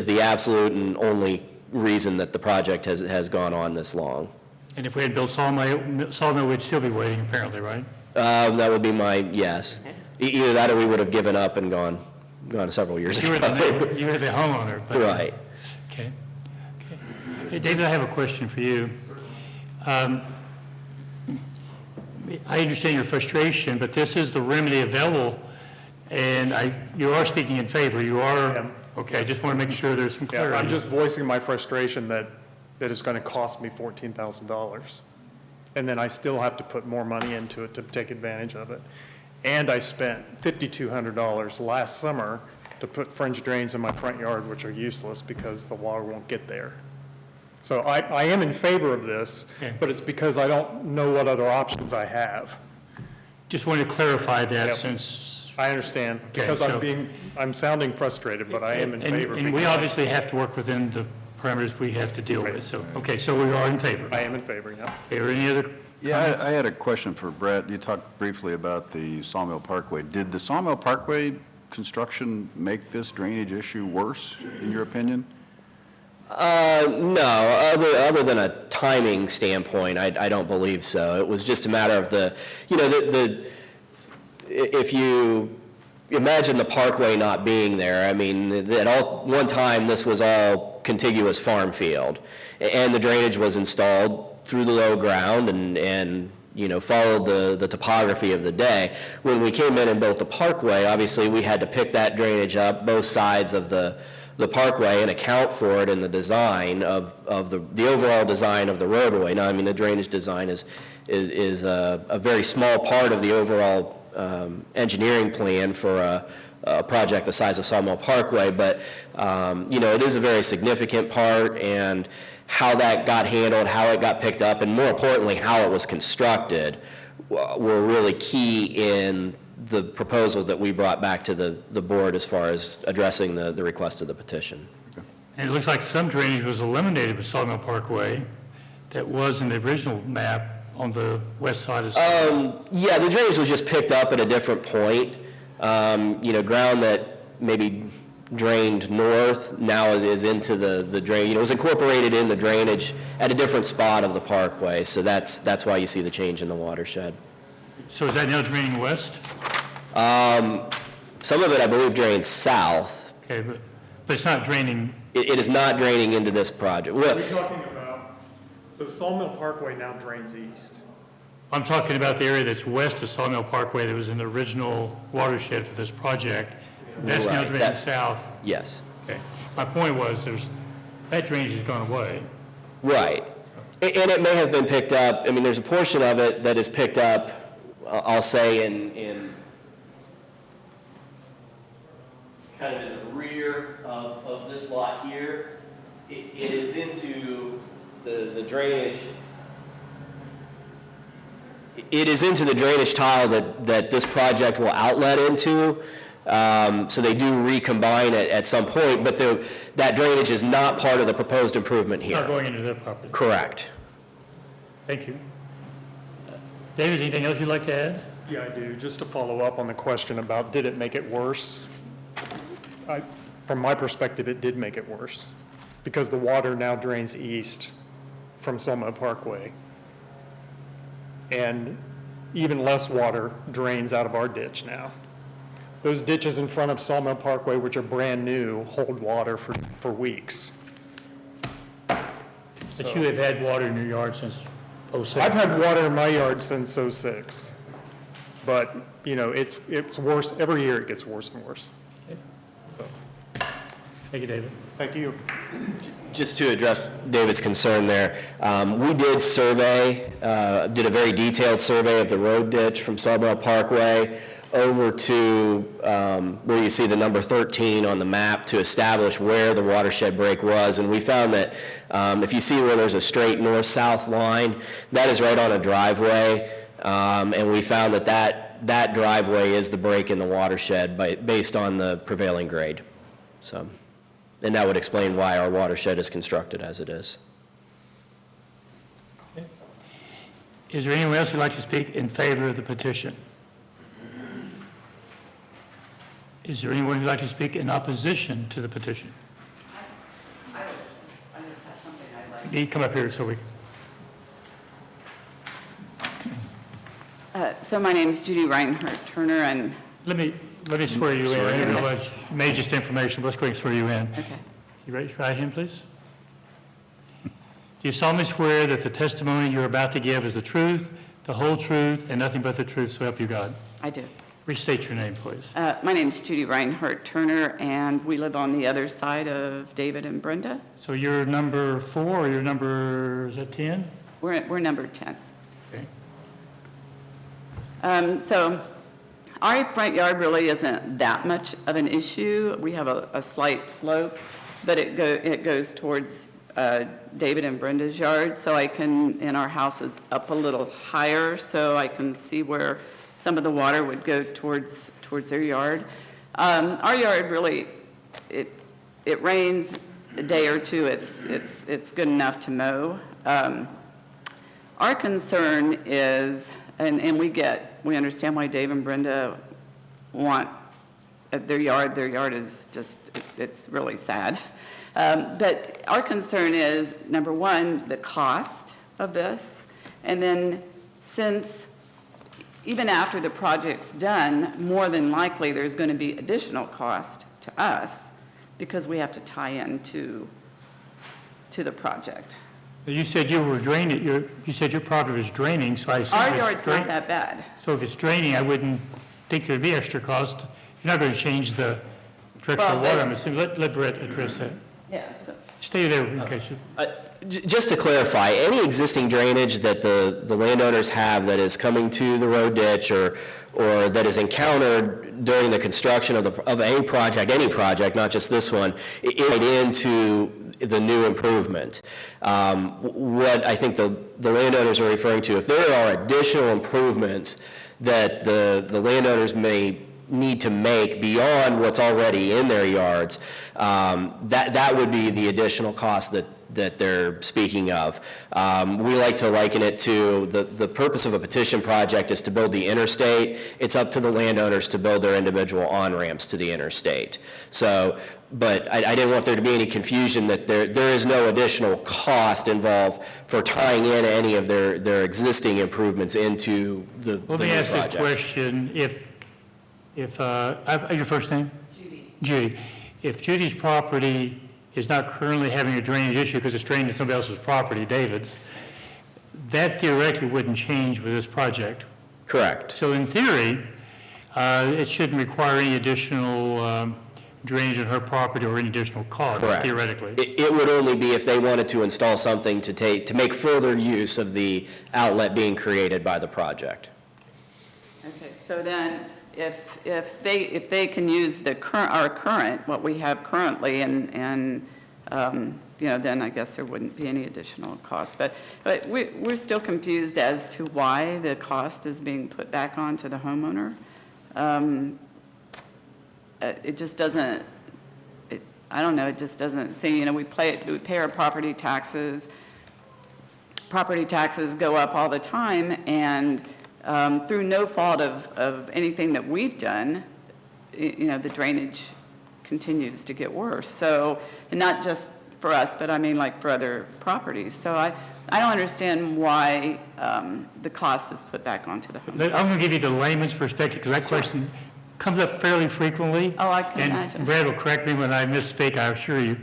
the absolute and only reason that the project has gone on this long. And if we had built Sawmill, we'd still be waiting apparently, right? That would be my yes. Either that or we would have given up and gone several years ago. You were the homeowner. But, Right. Okay. Hey, David, I have a question for you. I understand your frustration, but this is the remedy available, and you are speaking in favor. You are, Yeah. okay, I just want to make sure there's some clarity. yeah, I'm just voicing my frustration that it's going to cost me $14,000. And then I still have to put more money into it to take advantage of it. And I spent $5,200 last summer to put French drains in my front yard, which are useless because the water won't get there. So I am in favor of this, Okay. but it's because I don't know what other options I have. Just wanted to clarify that Yep. since. I understand, Okay, because so- I'm sounding frustrated, but I am in favor. And we because obviously have to work within the parameters we have to deal with. So, okay, so we are in favor. I am in favor, yeah. Okay, are any other? Yeah, I had a question for Brett. You talked briefly about the Sawmill Parkway. Did the Sawmill Parkway construction make this drainage issue worse, in your opinion? No, other than a timing standpoint, I don't believe so. It was just a matter of if you imagine the parkway not being there, I mean, at one time, this was all contiguous farm field, and the drainage was installed through the low ground and followed the topography of the day. When we came in and built the parkway, obviously, we had to pick that drainage up both sides of the parkway and account for it in the design of the overall design of the roadway. Now, I mean, the drainage design is a very small part of the overall engineering plan for a project the size of Sawmill Parkway, but it is a very significant part, and how that got handled, how it got picked up, and more importantly, how it was constructed were really key in the proposal that we brought back to the board as far as addressing the request of the petition. And it looks like some drainage was eliminated with Sawmill Parkway that was in the original map on the west side of Sawmill. Yeah, the drainage was just picked up at a different point. Ground that maybe drained north now is into the drain. It was incorporated in the drainage at a different spot of the parkway, so that's why you see the change in the watershed. So is that now draining west? Some of it, I believe, drains south. Okay, but it's not draining. It is not draining into this project. Well, We're talking about, so Sawmill Parkway now drains east. I'm talking about the area that's west of Sawmill Parkway that was in the original watershed for this project. That's now Right, draining south. yes. Okay. My point was that drainage has gone away. Right. And it may have been picked up, I mean, there's a portion of it that is picked up, I'll say, in kind of in the rear of this lot here. It is into the drainage. It is into the drainage tile that this project will outlet into. So they do recombine it at some point, but that drainage is not part of the proposed improvement here. Not going into their property. Correct. Thank you. David, anything else you'd like to add? Yeah, I do. Just to follow up on the question about did it make it worse? From my perspective, it did make it worse because the water now drains east from Selma Parkway. And even less water drains out of our ditch now. Those ditches in front of Sawmill Parkway, which are brand new, hold water for weeks. But you have had water in your yard since '06. I've had water in my yard since '06. But, you know, it's worse. Every year it gets worse and worse. Okay. So, Thank you, David. thank you. Just to address David's concern there, we did a very detailed survey of the road ditch from Sawmill Parkway over to where you see the number 13 on the map to establish where the watershed break was. And we found that if you see where there's a straight north-south line, that is right on a driveway. And we found that driveway is the break in the watershed based on the prevailing grade. So, and that would explain why our watershed is constructed as it is. Okay. Is there anyone else who'd like to speak in favor of the petition? Is there anyone who'd like to speak in opposition to the petition? I just have something I'd like. You need to come up here so we So my name is Judy Reinhardt Turner, and Let me swear you in. I didn't realize you made just information. Let's go ahead and swear you in. okay. You raise your right hand, please. Do you solemnly swear that the testimony you're about to give is the truth, the whole truth, and nothing but the truth, so help you God? I do. Restate your name, please. My name is Judy Reinhardt Turner, and we live on the other side of David and Brenda. So you're number 4, or you're number, is that 10? We're number 10. Okay. So our front yard really isn't that much of an issue. We have a slight slope, but it goes towards David and Brenda's yard, so and our house is up a little higher, so I can see where some of the water would go towards their yard. Our yard really, it rains a day or two, it's good enough to mow. Our concern is, and we understand why Dave and Brenda want their yard is just, it's really sad. But our concern is, number one, the cost of this, and then since even after the project's done, more than likely there's going to be additional cost to us because we have to tie into the project. You said you were draining, you said your property was draining, so I assume Our it's yard's not that bad. So if it's draining, I wouldn't think there'd be extra cost. You're not going to change the direction of Well, water, I'm assuming. Let Brett address that. Yeah. So. Stay there in case you... Just to clarify, any existing drainage that the landowners have that is coming to the road ditch or that is encountered during the construction of any project, not just this one, is right into the new improvement. What I think the landowners are referring to, if there are additional improvements that the landowners may need to make beyond what's already in their yards, that would be the additional cost that they're speaking of. We like to liken it to the purpose of a petition project is to build the interstate. It's up to the landowners to build their individual on-ramps to the interstate. So, but I didn't want there to be any confusion that there is no additional cost involved for tying in any of their existing improvements into the new project. Let me ask this question. If your first name? Judy. Judy. If Judy's property is not currently having a drainage issue because it's drained to somebody else's property, David's, that theoretically wouldn't change with this project. Correct. So in theory, it shouldn't require any additional drainage on her property or any additional cost, Correct. theoretically. It would only be if they wanted to install something to make further use of the outlet being created by the project. Okay, so then, if they can use the current, what we have currently, and then I guess there wouldn't be any additional cost. But we're still confused as to why the cost is being put back onto the homeowner. It just doesn't, I don't know, it just doesn't seem, we pay our property taxes. Property taxes go up all the time, and through no fault of anything that we've done, the drainage continues to get worse. So, and not just for us, but I mean like for other properties. So I don't understand why the cost is put back onto the homeowner. I'm going to give you the layman's perspective, because that question comes up fairly frequently. Oh, I can imagine. And Brad will correct me when I misspeak, I assure you.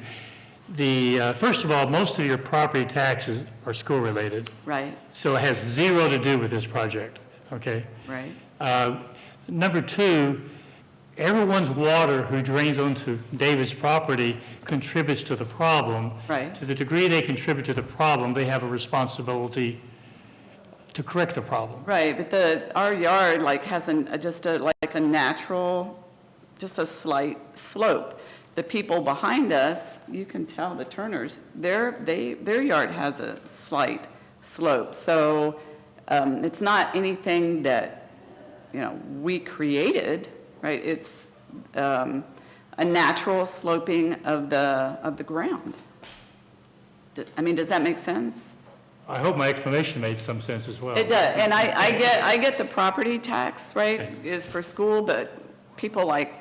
First of all, most of your property taxes are school-related. Right, So it has zero to do with this project, okay? right. Number two, everyone's water who drains onto David's property contributes to the problem. Right. To the degree they contribute to the problem, they have a responsibility to correct the problem. Right, but our yard has just a natural, just a slight slope. The people behind us, you can tell the Turners, their yard has a slight slope. So it's not anything that, we created, right? It's a natural sloping of the ground. Does that make sense? I hope my explanation made some sense as well. It does, and I get the property tax, right, is for school, but people like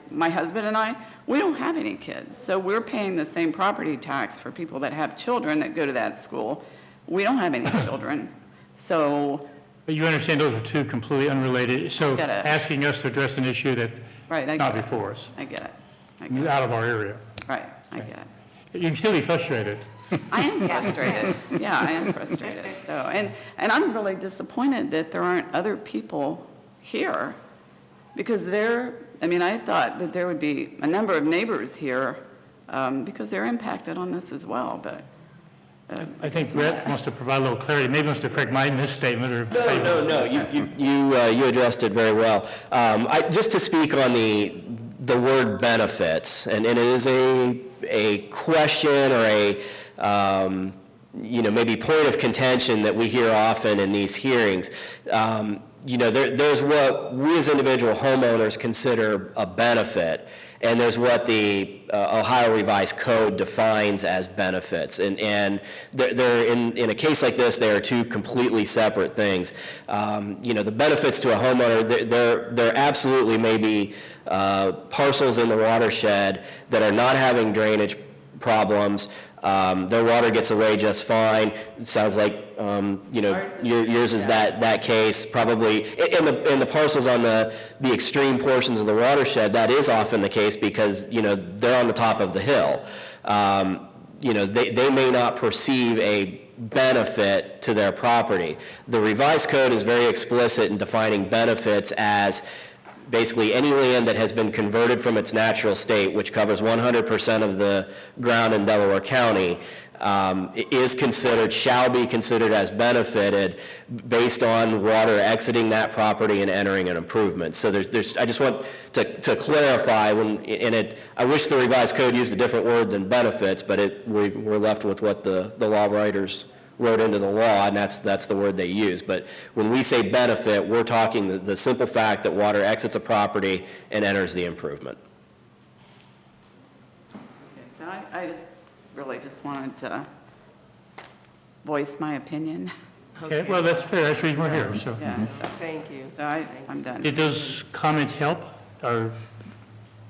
my husband and I, we don't have any kids, so we're paying the same property tax for people that have children that go to that school. We don't have any children, so. But you understand those are two completely unrelated, so Get it. asking us to address an issue that's Right, I not get it. before us, I get it, out of our area. right, I get it. You can still be frustrated. I am frustrated. Yeah, I am frustrated. So, and I'm really disappointed that there aren't other people here, because I thought that there would be a number of neighbors here, because they're impacted on this as well, but. I think Brett wants to provide a little clarity, maybe wants to correct my misstatement or statement. No, you addressed it very well. Just to speak on the word benefits, and it is a question or a maybe point of contention that we hear often in these hearings. There's what we as individual homeowners consider a benefit, and there's what the Ohio Revised Code defines as benefits. And they're in a case like this, they are two completely separate things. The benefits to a homeowner, there absolutely may be parcels in the watershed that are not having drainage problems. Their water gets away just fine. It sounds like, yours is that case. Probably in the parcels on the extreme portions of the watershed, that is often the case because, they're on the top of the hill. They may not perceive a benefit to their property. The revised code is very explicit in defining benefits as basically any land that has been converted from its natural state, which covers 100% of the ground in Delaware County, shall be considered as benefited based on water exiting that property and entering an improvement. So I just want to clarify, I wish the revised code used a different word than benefits, but we're left with what the law writers wrote into the law, and that's the word they use. But when we say benefit, we're talking the simple fact that water exits a property and enters the improvement. Okay, so I really just wanted to voice my opinion. Okay, well, that's fair, that's the reason we're here, so. Yeah, so Thank you. I'm done. Did those comments help, or?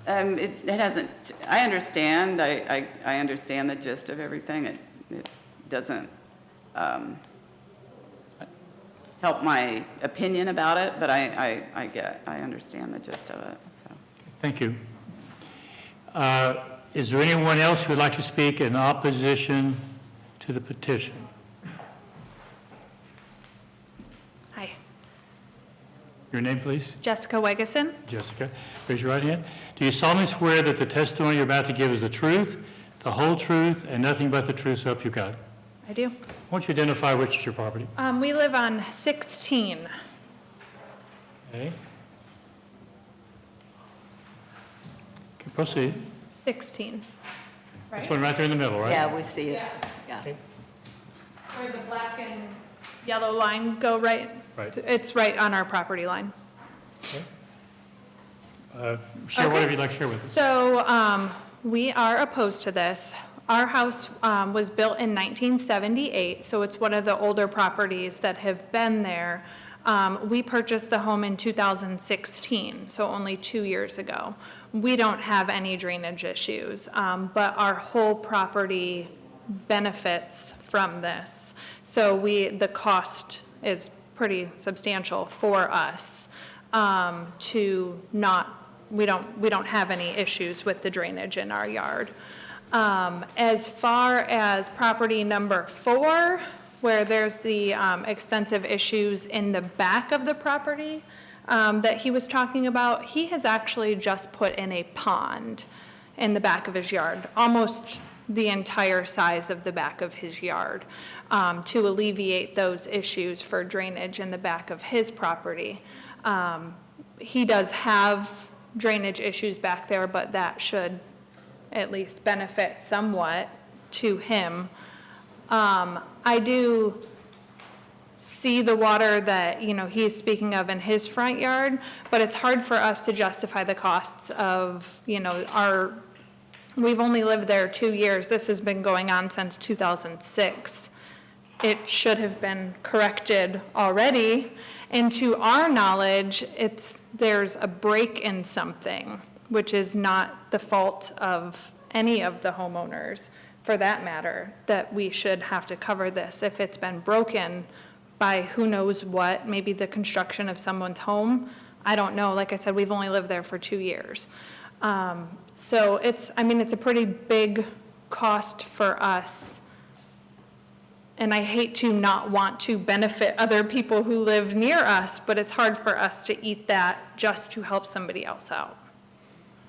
It hasn't, I understand, I understand the gist of everything. It doesn't help my opinion about it, but I understand the gist of it, so. Thank you. Is there anyone else who would like to speak in opposition to the petition? Hi. Your name, please? Jessica Wegeson. Jessica, raise your right hand. Do you solemnly swear that the testimony you're about to give is the truth, the whole truth, and nothing but the truth, so help you God? I do. Why don't you identify which is your property? We live on 16. Okay. Okay, proceed. 16, right? This one right there in the middle, right? Yeah, we see it. Yeah. Where the black and yellow line go right? Right. It's right on our property line. Share Okay. whatever you'd like to share with us. So we are opposed to this. Our house was built in 1978, so it's one of the older properties that have been there. We purchased the home in 2016, so only 2 years ago. We don't have any drainage issues, but our whole property benefits from this. So the cost is pretty substantial for us we don't have any issues with the drainage in our yard. As far as property number 4, where there's the extensive issues in the back of the property that he was talking about, he has actually just put in a pond in the back of his yard, almost the entire size of the back of his yard, to alleviate those issues for drainage in the back of his property. He does have drainage issues back there, but that should at least benefit somewhat to him. I do see the water that, he's speaking of in his front yard, but it's hard for us to justify the costs of, we've only lived there 2 years. This has been going on since 2006. It should have been corrected already. And to our knowledge, there's a break in something, which is not the fault of any of the homeowners, for that matter, that we should have to cover this. If it's been broken by who knows what, maybe the construction of someone's home, I don't know. Like I said, we've only lived there for 2 years. So it's a pretty big cost for us. And I hate to not want to benefit other people who live near us, but it's hard for us to eat that just to help somebody else out.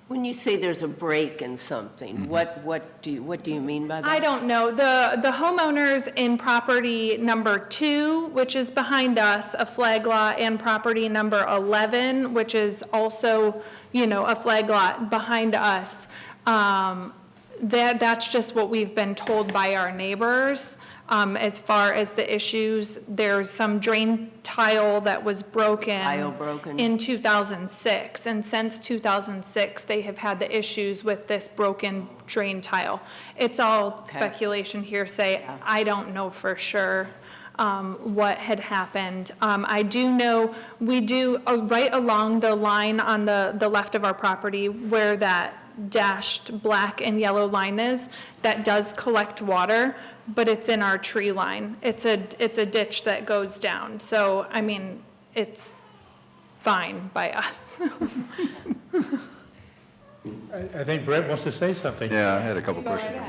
When you say there's a break in something, what do you mean by that? I don't know. The homeowners in property number 2, which is behind us, a flag lot, and property number 11, which is also, a flag lot behind us, that's just what we've been told by our neighbors. As far as the issues, there's some drain tile that was broken in 2006. And since 2006, they have had the issues with this broken drain tile. It's all speculation, hearsay. I don't know for sure what had happened. I do know we do right along the line on the left of our property where that dashed black and yellow line is, that does collect water, but it's in our tree line. It's a ditch that goes down. So, it's fine by us. I think Brett wants to say something. Yeah, I had a couple questions for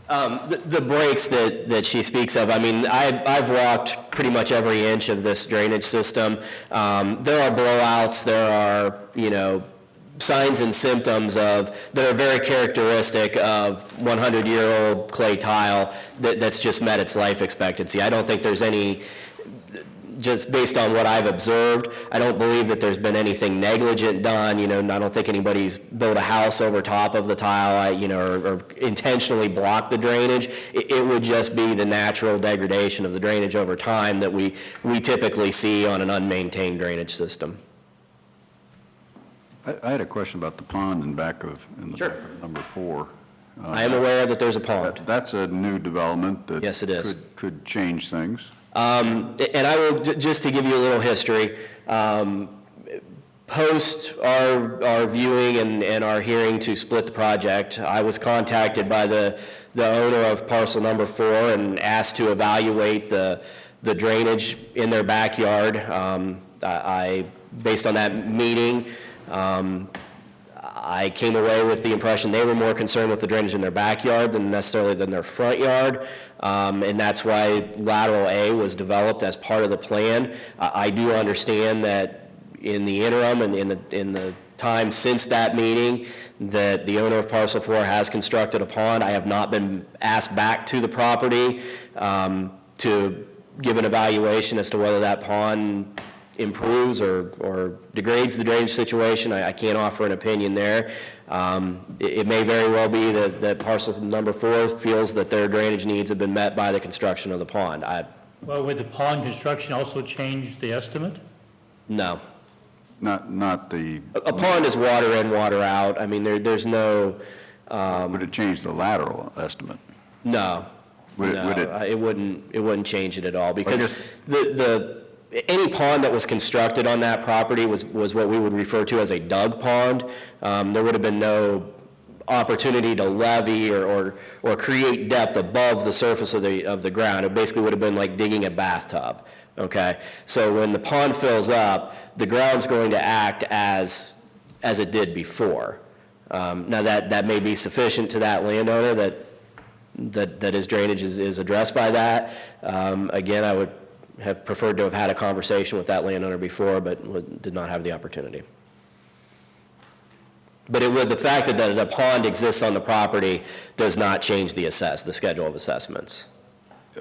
Brent. The breaks that she speaks of, I've walked pretty much every inch of this drainage system. There are blowouts, there are, signs and symptoms that are very characteristic of 100-year-old clay tile that's just met its life expectancy. I don't think there's any, just based on what I've observed, I don't believe that there's been anything negligent done. I don't think anybody's built a house over top of the tile, or intentionally blocked the drainage. It would just be the natural degradation of the drainage over time that we typically see on an unmaintained drainage system. I had a question about the pond in back of number 4. I am aware that there's a pond. That's a new development that Yes, it is. could change things. And I will, just to give you a little history, post our viewing and our hearing to split the project, I was contacted by the owner of parcel number 4 and asked to evaluate the drainage in their backyard. Based on that meeting, I came away with the impression they were more concerned with the drainage in their backyard than necessarily than their front yard. And that's why lateral A was developed as part of the plan. I do understand that, in the interim and in the time since that meeting, that the owner of parcel 4 has constructed a pond. I have not been asked back to the property to give an evaluation as to whether that pond improves or degrades the drainage situation. I can't offer an opinion there. It may very well be that parcel number 4 feels that their drainage needs have been met by the construction of the pond. Well, would the pond construction also change the estimate? No. Not the, A pond is water in, water out. I mean, there's no, would it change the lateral estimate? no. Would it- No, would it- it wouldn't change it at all, because any pond that was constructed on that property was what we would refer to as a dug pond. There would have been no opportunity to levee or create depth above the surface of the ground. It basically would have been like digging a bathtub, okay? So when the pond fills up, the ground's going to act as it did before. Now, that may be sufficient to that landowner, that his drainage is addressed by that. Again, I would have preferred to have had a conversation with that landowner before, but did not have the opportunity. But the fact that the pond exists on the property does not change the schedule of assessments.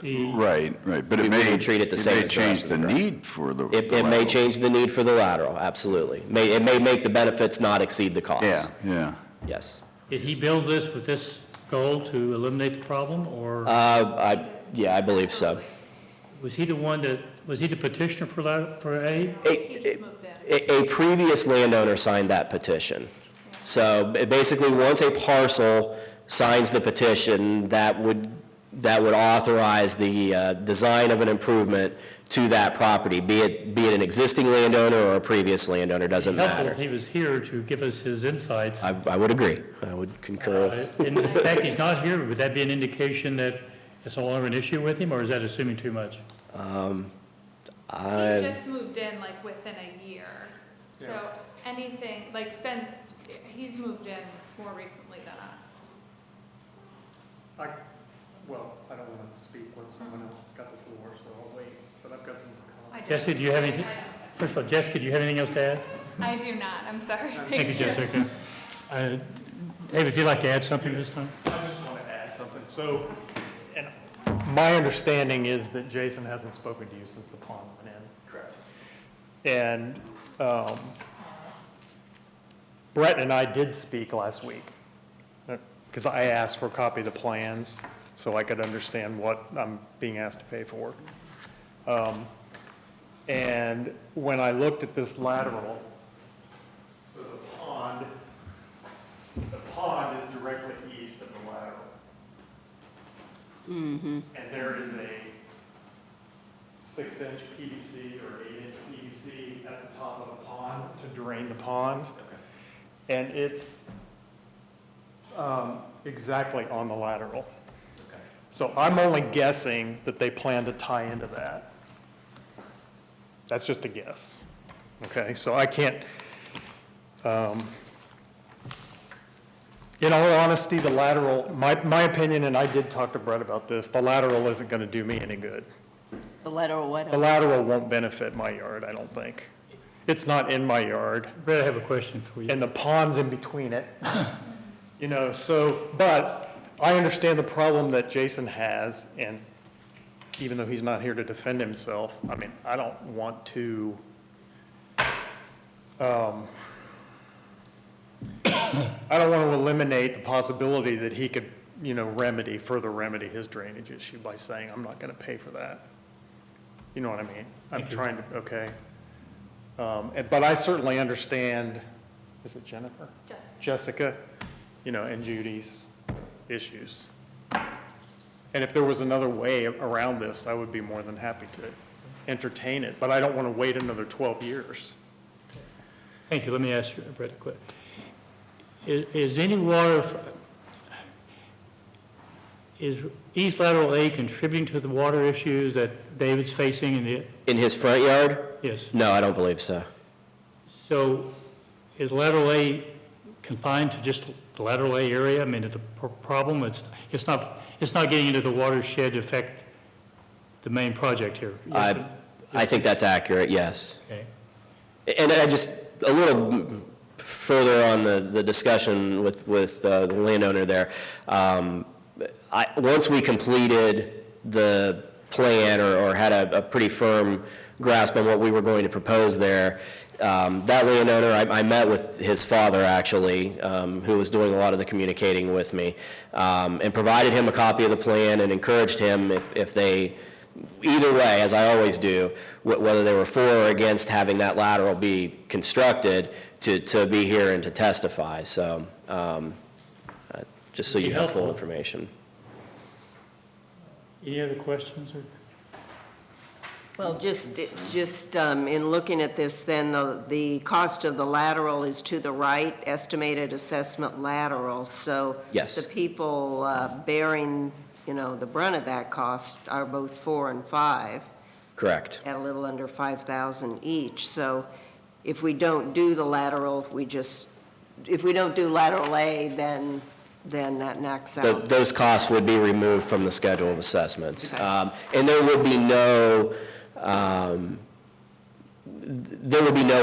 Right, but We it may, treat it the same as the change rest of the the ground. need for the It may lateral. change the need for the lateral, absolutely. It may make the benefits not exceed the costs. Yeah. Yes. Did he build this with this goal to eliminate the problem, or Yeah, I believe so. was he the petitioner for A? A previous landowner signed that petition. So basically, once a parcel signs the petition, that would authorize the design of an improvement to that property, be it an existing landowner or a previous landowner, doesn't Helpful matter. if he was here to give us his insights. I would agree. I would concur with. In the fact he's not here, would that be an indication that it's no longer an issue with him, or is that assuming too much? He just moved in like within a year. So anything, like since, he's moved in more recently than us. I don't want to speak when someone else has got the floor, so I'll wait, but I've got some comments. Jesse, do you have anything? First of all, Jessica, do you have anything else to add? I do not, I'm sorry. Thank you, Jessica. Dave, if you'd like to add something this time? I just want to add something. So, and my understanding is that Jason hasn't spoken to you since the pond went in. Correct. And Brett and I did speak last week, because I asked for a copy of the plans so I could understand what I'm being asked to pay for. And when I looked at this lateral, so the pond is directly east of the lateral. And there is a 6-inch PVC or 8-inch PVC at the top of the pond to drain the pond. And it's exactly on the lateral. So I'm only guessing that they plan to tie into that. That's just a guess. Okay, so I can't, in all honesty, the lateral, my opinion, and I did talk to Brett about this, the lateral isn't going to do me any good. The lateral what? The lateral won't benefit my yard, I don't think. It's not in my yard, Brett, I have a question for you. and the pond's in between it. You know, so, but I understand the problem that Jason has, and even though he's not here to defend himself, I mean, I don't want to, I don't want to eliminate the possibility that he could, you know, further remedy his drainage issue by saying, I'm not going to pay for that. You know what I mean? I'm Thank you. trying to, okay. But I certainly understand, is it Jennifer? Jessica, you know, and Judy's issues. And if there was another way around this, I would be more than happy to entertain it, but I don't want to wait another 12 years. Thank you. Let me ask you, Brett, a question. Is any water, is East Lateral A contributing to the water issues that David's facing In his front yard? Yes. No, I don't believe so. So is Lateral A confined to just the Lateral A area? I mean, it's a problem. It's not getting into the watershed to affect the main project here. I think that's accurate, yes. Okay. And I just, a little further on the discussion with the landowner there, once we completed the plan or had a pretty firm grasp on what we were going to propose there, that landowner, I met with his father actually, who was doing a lot of the communicating with me, and provided him a copy of the plan and encouraged him if they, either way, as I always do, whether they were for or against having that lateral be constructed, to be here and to testify. So just so you have full information. Any other questions? Well, just in looking at this, then, the cost of the lateral is to the right, estimated assessment lateral. So Yes. the people bearing, the brunt of that cost are both 4 and 5. Correct. At a little under 5,000 each. So if we don't do the lateral, if we don't do lateral A, then that knocks out. Those costs would be removed from the schedule of assessments. Okay. And there would be no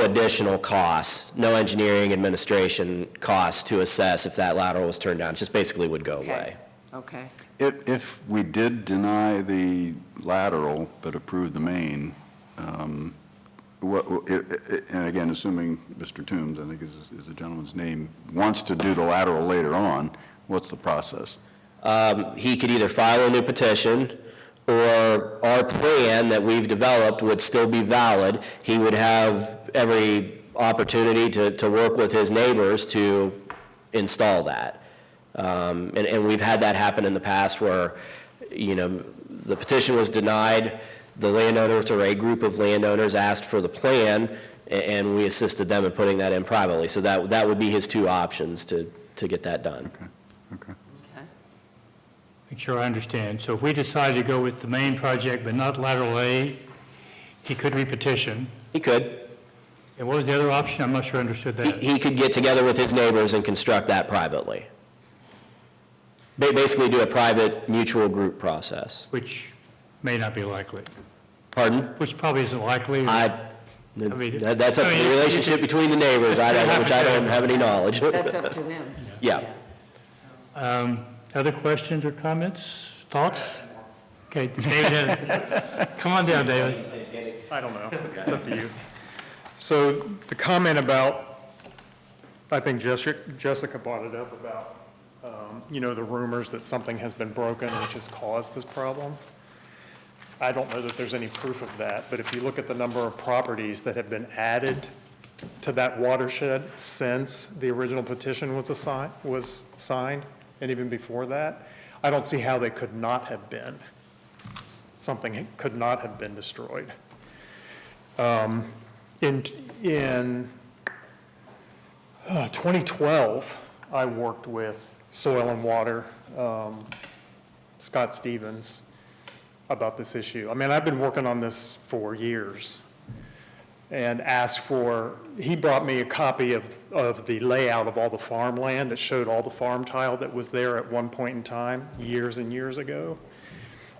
additional costs, no engineering administration costs to assess if that lateral was turned down. It just basically would go away. Okay. If we did deny the lateral but approved the main, and again, assuming Mr. Toombs, I think is the gentleman's name, wants to do the lateral later on, what's the process? He could either file a new petition, or our plan that we've developed would still be valid. He would have every opportunity to work with his neighbors to install that. And we've had that happen in the past where, the petition was denied, the landowners or a group of landowners asked for the plan, and we assisted them in putting that in privately. So that would be his two options to get that done. Okay. Make sure I understand. So if we decide to go with the main project but not lateral A, he could repetition. He could. And what was the other option? I'm not sure I understood that. He could get together with his neighbors and construct that privately. They basically do a private mutual group process. Which may not be likely. Pardon? Which probably isn't likely. That's up to the relationship between the neighbors, which I don't have any knowledge. That's up to them. Yeah. Other questions or comments, thoughts? Okay, David, come on down, David. I don't know. It's up to you. So the comment about, I think Jessica brought it up about, the rumors that something has been broken which has caused this problem. I don't know that there's any proof of that, but if you look at the number of properties that have been added to that watershed since the original petition was signed, and even before that, I don't see how they could not have been. Something could not have been destroyed. In 2012, I worked with Soil and Water, Scott Stevens, about this issue. I mean, I've been working on this for years and he brought me a copy of the layout of all the farmland that showed all the farm tile that was there at one point in time, years and years ago.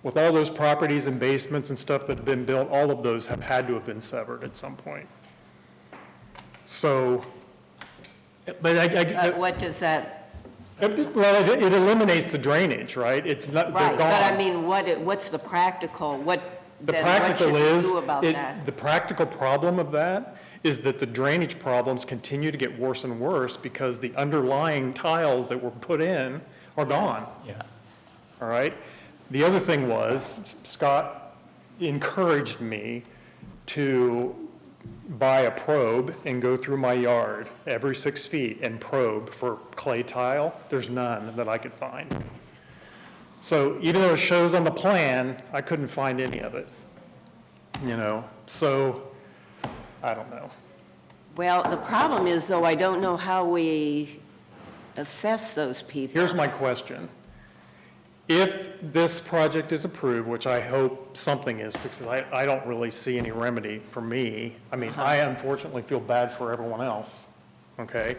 With all those properties and basements and stuff that have been built, all of those have had to have been severed at some point. So. But what does that? Well, it eliminates the drainage, right? It's not, they're Right, gone. but I mean, what's the practical, what should we do about that? The practical problem of that is that the drainage problems continue to get worse and worse because the underlying tiles that were put in are gone. Yeah. All right? The other thing was, Scott encouraged me to buy a probe and go through my yard every 6 feet and probe for clay tile. There's none that I could find. So even though it shows on the plan, I couldn't find any of it. So I don't know. Well, the problem is, though, I don't know how we assess those people. Here's my question. If this project is approved, which I hope something is, because I don't really see any remedy for me. I mean, I unfortunately feel bad for everyone else, okay?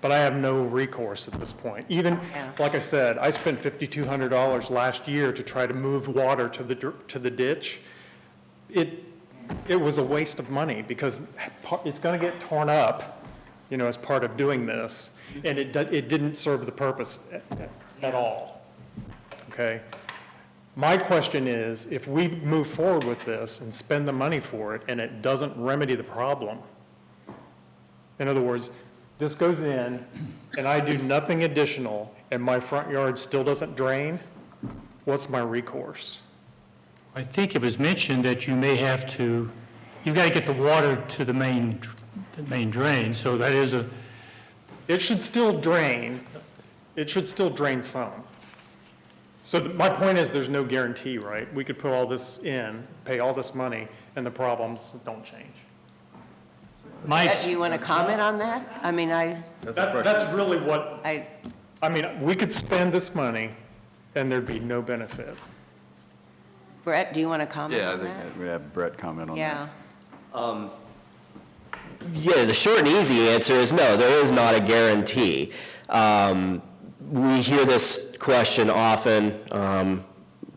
But I have no recourse at this point. Even, like I said, I spent $5,200 last year to try to move water to the ditch. it was a waste of money because it's going to get torn up, as part of doing this, and it didn't serve the purpose at all. Okay? My question is, if we move forward with this and spend the money for it and it doesn't remedy the problem, in other words, this goes in and I do nothing additional and my front yard still doesn't drain, what's my recourse? I think it was mentioned that you may have to, you've got to get the water to the main drain, so that is It should still drain. It should still drain some. So my point is, there's no guarantee, right? We could put all this in, pay all this money, and the problems don't change. Do you want to comment on that? I mean, That's really what, I mean, we could spend this money, and there'd be no benefit. Brett, do you want to comment Yeah, I on think that? we'd have Brett comment on that. Yeah. Yeah, the short and easy answer is no, there is not a guarantee. We hear this question often.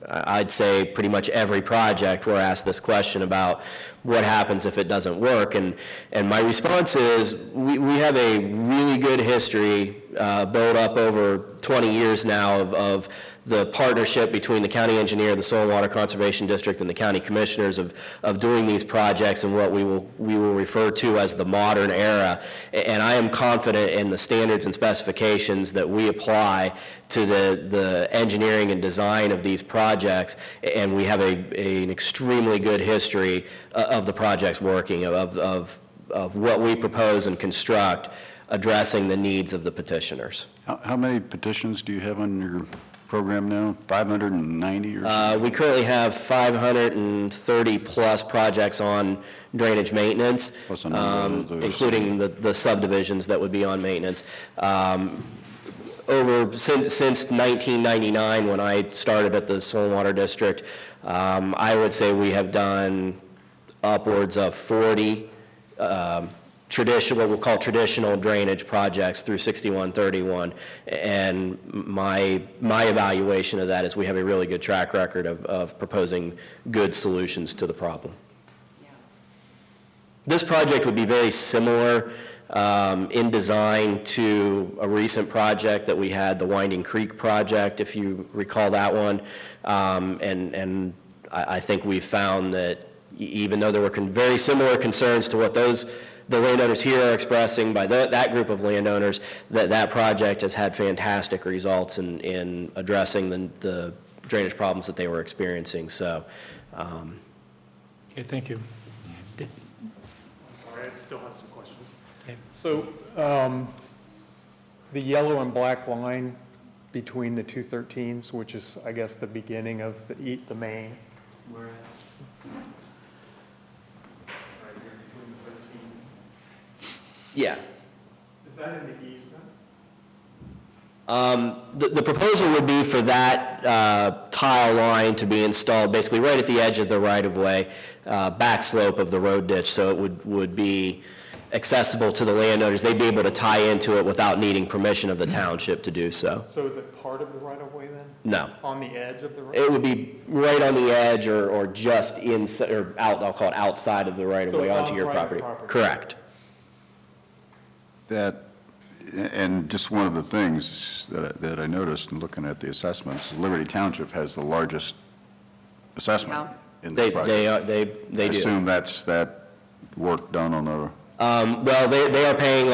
I'd say pretty much every project we're asked this question about what happens if it doesn't work. And my response is we have a really good history built up over 20 years now of the partnership between the county engineer, the Soil and Water Conservation District, and the county commissioners of doing these projects in what we will refer to as the modern era. And I am confident in the standards and specifications that we apply to the engineering and design of these projects, and we have an extremely good history of the projects working, of what we propose and construct, addressing the needs of the petitioners. How many petitions do you have on your program now? 590 or something? We currently have 530-plus projects on drainage maintenance, Plus a number of those. including the subdivisions that would be on maintenance. Since 1999, when I started at the Soil and Water District, I would say we have done upwards of 40 what we'll call traditional drainage projects through 6131. And my evaluation of that is we have a really good track record of proposing good solutions to the problem. This project would be very similar in design to a recent project that we had, the Winding Creek project, if you recall that one. And I think we found that even though there were very similar concerns to what the landowners here are expressing by that group of landowners, that project has had fantastic results in addressing the drainage problems that they were experiencing. So, Okay, thank you. I'm sorry, I still have some questions. Okay. So the yellow and black line between the 213s, which is, I guess, the beginning of the main. Where? Right here between the 13s. yeah. Is that in the easement? The proposal would be for that tile line to be installed basically right at the edge of the right-of-way, back slope of the road ditch, so it would be accessible to the landowners. They'd be able to tie into it without needing permission of the township to do so. So is it part of the right-of-way then? No. On the edge of the right? It would be right on the edge or just inside, or out, I'll call it outside of the right-of-way So it's onto on your private property. property. Correct. And just one of the things that I noticed in looking at the assessments, Liberty Township has the largest assessment in the project. They I do. assume that's that work done on the, Well, they are paying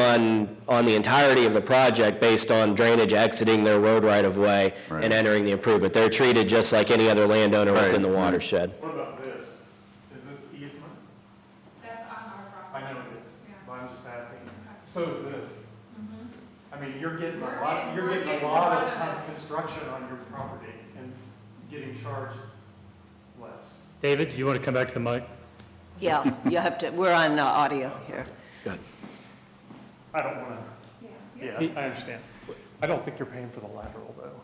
on the entirety of the project based on drainage exiting their road right-of-way Right. and entering the improvement. They're treated just like any other landowner within the Right, right. watershed. What about this? Is this easement? That's on our property. I know it is, but I'm just asking. So is this. I mean, you're getting a lot of kind of construction on your property and getting charged less. David, do you want to come back to the mic? Yeah, you have to, we're on audio here. Good. I don't want to, yeah, I understand. I don't think you're paying for the lateral, though,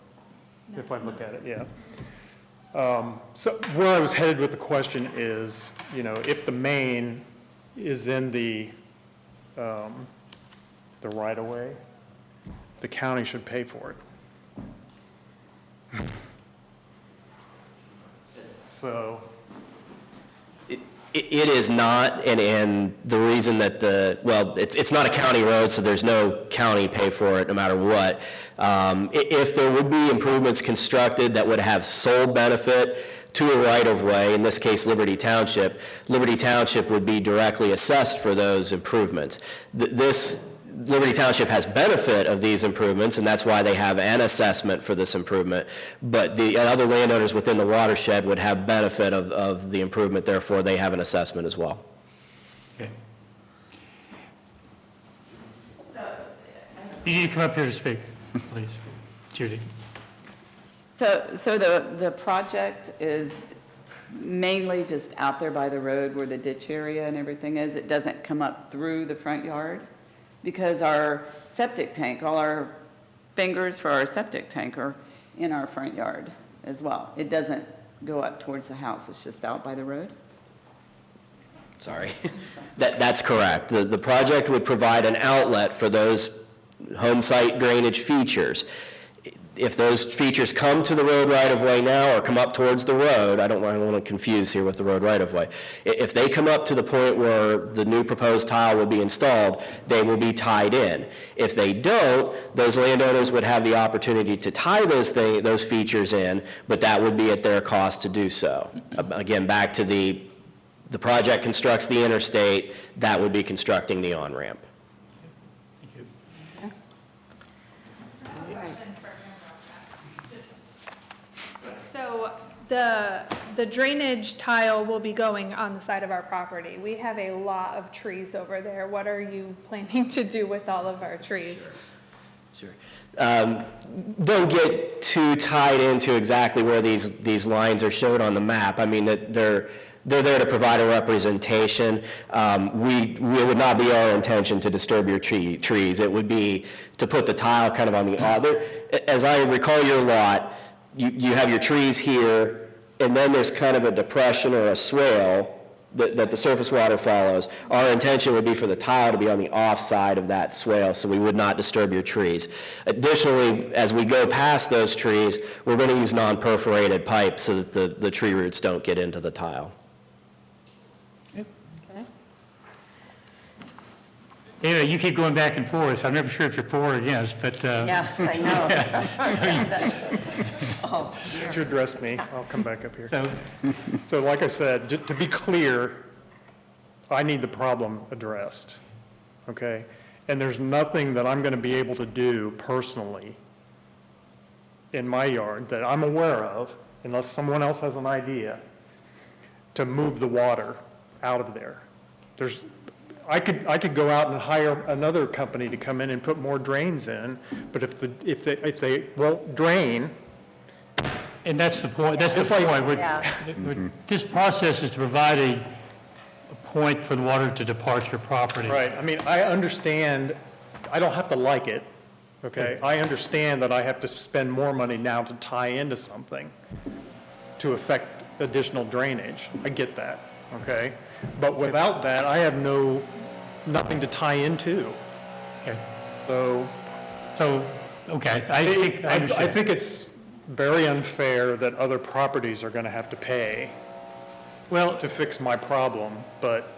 if I look at it, yeah. So where I was headed with the question is, if the main is in the right-of-way, the county should pay for it. So, It is not, and the reason that it's not a county road, so there's no county pay for it no matter what. If there would be improvements constructed that would have sole benefit to a right-of-way, in this case Liberty Township would be directly assessed for those improvements. Liberty Township has benefit of these improvements, and that's why they have an assessment for this improvement, but the other landowners within the watershed would have benefit of the improvement, therefore they have an assessment as well. Okay. You need to come up here to speak, please. Judy. So the project is mainly just out there by the road where the ditch area and everything is? It doesn't come up through the front yard? Because our septic tank, all our fingers for our septic tank are in our front yard as well. It doesn't go up towards the house, it's just out by the road? Sorry. That's correct. The project would provide an outlet for those home site drainage features. If those features come to the road right-of-way now or come up towards the road, I don't want to confuse here with the road right-of-way. If they come up to the point where the new proposed tile will be installed, they will be tied in. If they don't, those landowners would have the opportunity to tie those features in, but that would be at their cost to do so. Again, back to the project constructs the interstate, that would be constructing the on-ramp. So the drainage tile will be going on the side of our property. We have a lot of trees over there. What are you planning to do with all of our trees? Sure. Don't get too tied into exactly where these lines are showed on the map. I mean, they're there to provide a representation. It would not be our intention to disturb your trees. It would be to put the tile kind of on the other. As I recall your lot, you have your trees here, and then there's kind of a depression or a swale that the surface water follows. Our intention would be for the tile to be on the off side of that swale, so we would not disturb your trees. Additionally, as we go past those trees, we're going to use non-perforated pipes so that the tree roots don't get into the tile. Anyway, you keep going back and forth, so I'm never sure if you're for or against, but... Yeah, I know. Since you addressed me, I'll come back up here. So like I said, to be clear, I need the problem addressed, okay? And there's nothing that I'm going to be able to do personally in my yard that I'm aware of, unless someone else has an idea, to move the water out of there. I could go out and hire another company to come in and put more drains in, but if they won't drain. And that's the point, This process is to provide a point for the water to depart your property. Right, I mean, I understand, I don't have to like it, okay? I understand that I have to spend more money now to tie into something to affect additional drainage. I get that, okay? But without that, I have nothing to tie into. Okay. So, okay, I think it's very unfair that other properties are going to have to pay to fix my problem, but,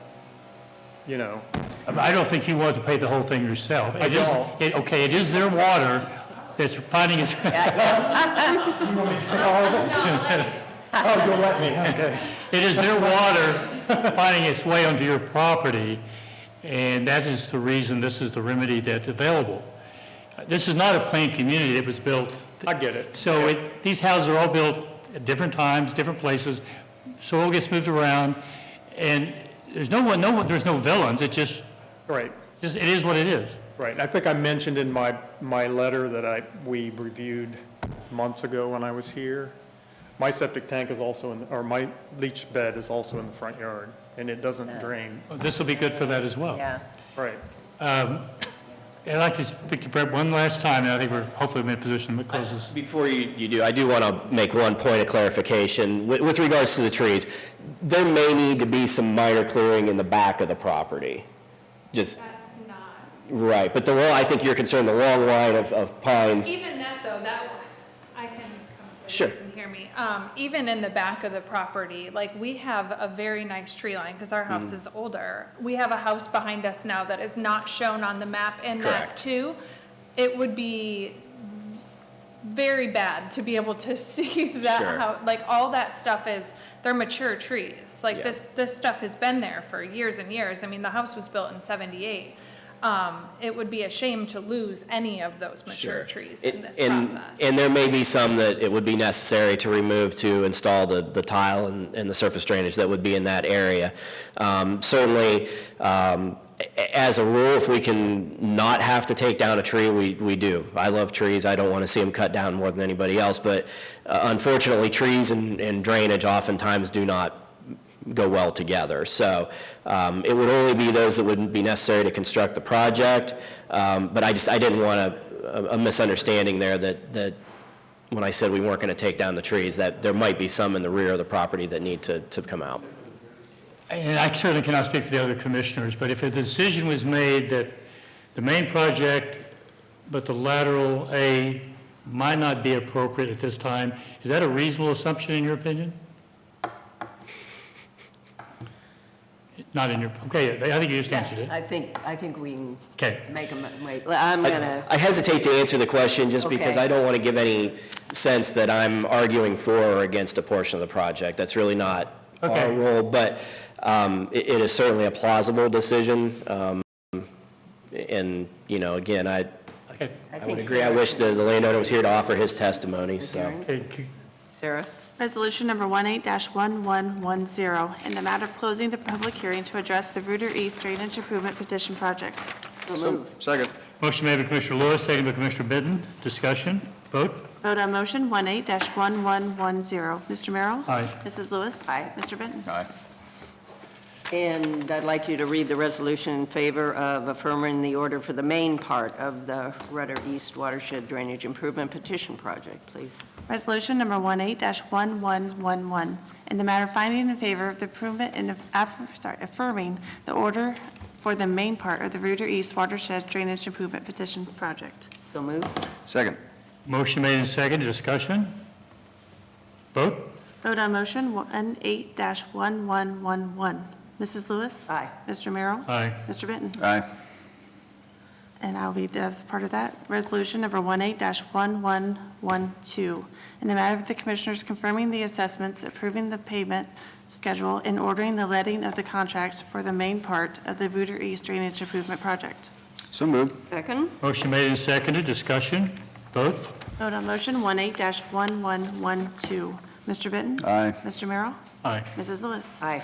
you know. I don't think you want to pay the whole thing yourself. I don't. It is their water that's finding its... Oh, you'll let me, okay. It is their water finding its way onto your property, and that is the reason this is the remedy that's available. This is not a planned community. It was built... I get it. So these houses are all built at different times, different places. Soil gets moved around, and there's there's no villains. It just... Right. It is what it is. Right. I think I mentioned in my letter that we reviewed months ago when I was here. My septic tank is also my leach bed is also in the front yard, and it doesn't drain. This will be good for that as well. Yeah. Right. I'd like to speak to Brett one last time, and I think we're hopefully in a position to close this. Before you do, I do want to make one point of clarification. With regards to the trees, there may need to be some minor clearing in the back of the property. That's not... Right, but I think you're concerned the long line of pines. Even that, though, I can come you can hear me. Even in the back of the property, like, we have a very nice tree line, because our house is older. We have a house behind us now that is not shown on the map in that Correct. too. It would be very bad to be able to see that Sure. house. Like, all that stuff they're mature trees. Like, Yeah. this stuff has been there for years and years. I mean, the house was built in 78. It would be a shame to lose any of those mature trees in this process. And there may be some that it would be necessary to remove to install the tile and the surface drainage that would be in that area. Certainly, as a rule, if we can not have to take down a tree, we do. I love trees. I don't want to see them cut down more than anybody else, but unfortunately, trees and drainage oftentimes do not go well together. So it would only be those that wouldn't be necessary to construct the project, but I didn't want a misunderstanding there that when I said we weren't going to take down the trees, that there might be some in the rear of the property that need to come out. And I certainly cannot speak for the other commissioners, but if a decision was made that the main project, but the lateral A might not be appropriate at this time, is that a reasonable assumption in your opinion? Not in your, okay, I think you just answered it. I think we can Okay. make them, wait, I'm gonna, I hesitate to answer the question just because Okay. I don't want to give any sense that I'm arguing for or against a portion of the project. That's really not our Okay. role, but it is certainly a plausible decision. And, again, I Okay. I would think agree. I Sarah- wish the landowner was here to offer his testimony, so. Okay, Sarah? Resolution number 18-1110, in the matter of closing the public hearing to address the Rooter East Drainage Improvement Petition Project. So So, move. second. Motion made by Commissioner Lewis, seconded by Commissioner Bitten. Discussion, vote? Vote on motion 18-1110. Mr. Merrill? Aye. Mrs. Lewis? Aye. Mr. Benton? Aye. And I'd like you to read the resolution in favor of affirming the order for the main part of the Rudder East Watershed Drainage Improvement Petition Project, please. Resolution number 18-1111, in the matter of finding in favor of the improvement and affirming the order for the main part of the Rooter East Watershed Drainage Improvement Petition Project. So move. Second. Motion made and seconded. Discussion, vote? Vote on motion 18-1111. Mrs. Lewis? Aye. Mr. Merrill? Aye. Mr. Benton? Aye. And I'll read the other part of that. Resolution number 18-1112, in the matter of the Commissioners confirming the assessments, approving the payment schedule, and ordering the letting of the contracts for the main part of the Rooter East Drainage Improvement Project. So moved. Second? Motion made and seconded. Discussion, vote? Vote on motion 18-1112. Mr. Benton? Aye. Mr. Merrill? Aye. Mrs. Lewis? Aye.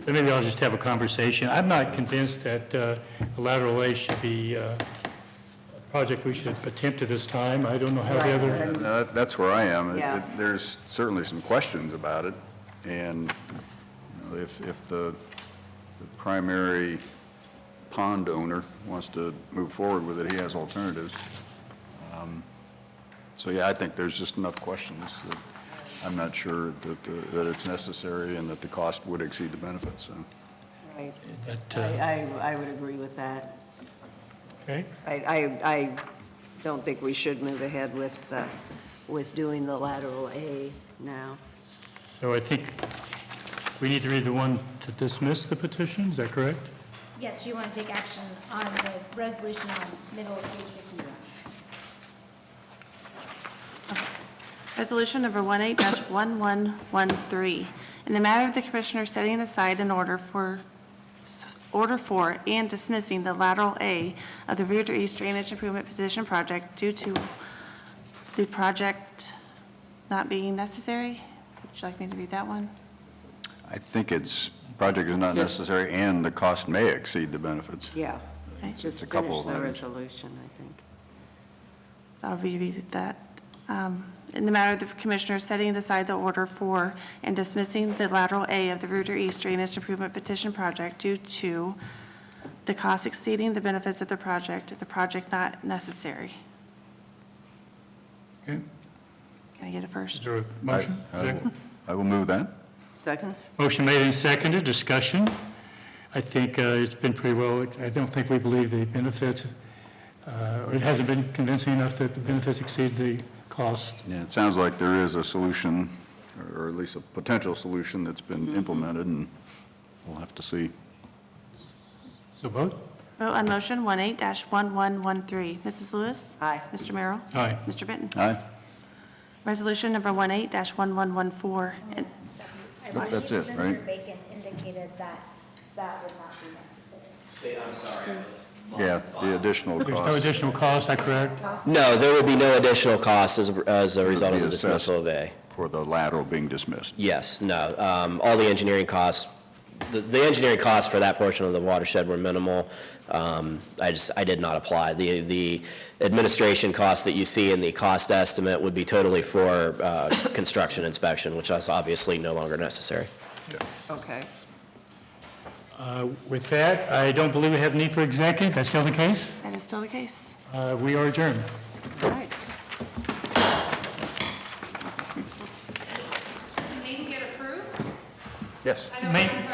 Maybe I'll just have a conversation. I'm not convinced that lateral A should be a project we should attempt at this time. I don't know how the other, That's where I am. Yeah. There's certainly some questions about it, and if the primary pond owner wants to move forward with it, he has alternatives. So, yeah, I think there's just enough questions that I'm not sure that it's necessary and that the cost would exceed the benefits, so. Right. that, I would agree with that. okay? I don't think we should move ahead with doing the lateral A now. So I think we need to read the one to dismiss the petition, is that correct? Yes, you want to take action on the resolution on middle of page 51. Resolution number 18-1113, in the matter of the Commissioner setting aside an order for and dismissing the lateral A of the Rooter East Drainage Improvement Petition Project due to the project not being necessary. Would you like me to read that one? I think project is not necessary, and the cost may exceed the benefits. Yeah. Okay. Just a couple finish of the items. resolution, I think. So I'll reread that. In the matter of the Commissioner setting aside the order for and dismissing the lateral A of the Rooter East Drainage Improvement Petition Project due to the cost exceeding the benefits of the project not necessary. Okay. Can I get a Is first? there a motion? Second? I will move that. Second? Motion made and seconded. Discussion. I think it's been pretty well, I don't think we believe the benefits It hasn't been convincing enough that the benefits exceed the cost. Yeah, it sounds like there is a solution, or at least a potential solution that's been implemented, and we'll have to see. So vote? Vote on motion 18-1113. Mrs. Lewis? Aye. Mr. Merrill? Aye. Mr. Benton? Aye, Resolution number 18-1114. That's it, right? Mr. Bacon indicated that that would not be necessary. I'm sorry. Yeah, the additional There's no cost. additional cost, is that correct? No, there would be no additional cost as a result of Be the dismissal of A. For the lateral being dismissed. Yes, no, all the engineering costs, the engineering costs for that portion of the watershed were minimal. I did not apply. The administration cost that you see in the cost estimate would be totally for construction inspection, which is obviously no longer necessary. Okay. With that, I don't believe we have need for executive. That's still the case? That is still the case. We are adjourned. All right. Need to get approved? Yes. I know, May- I'm sorry.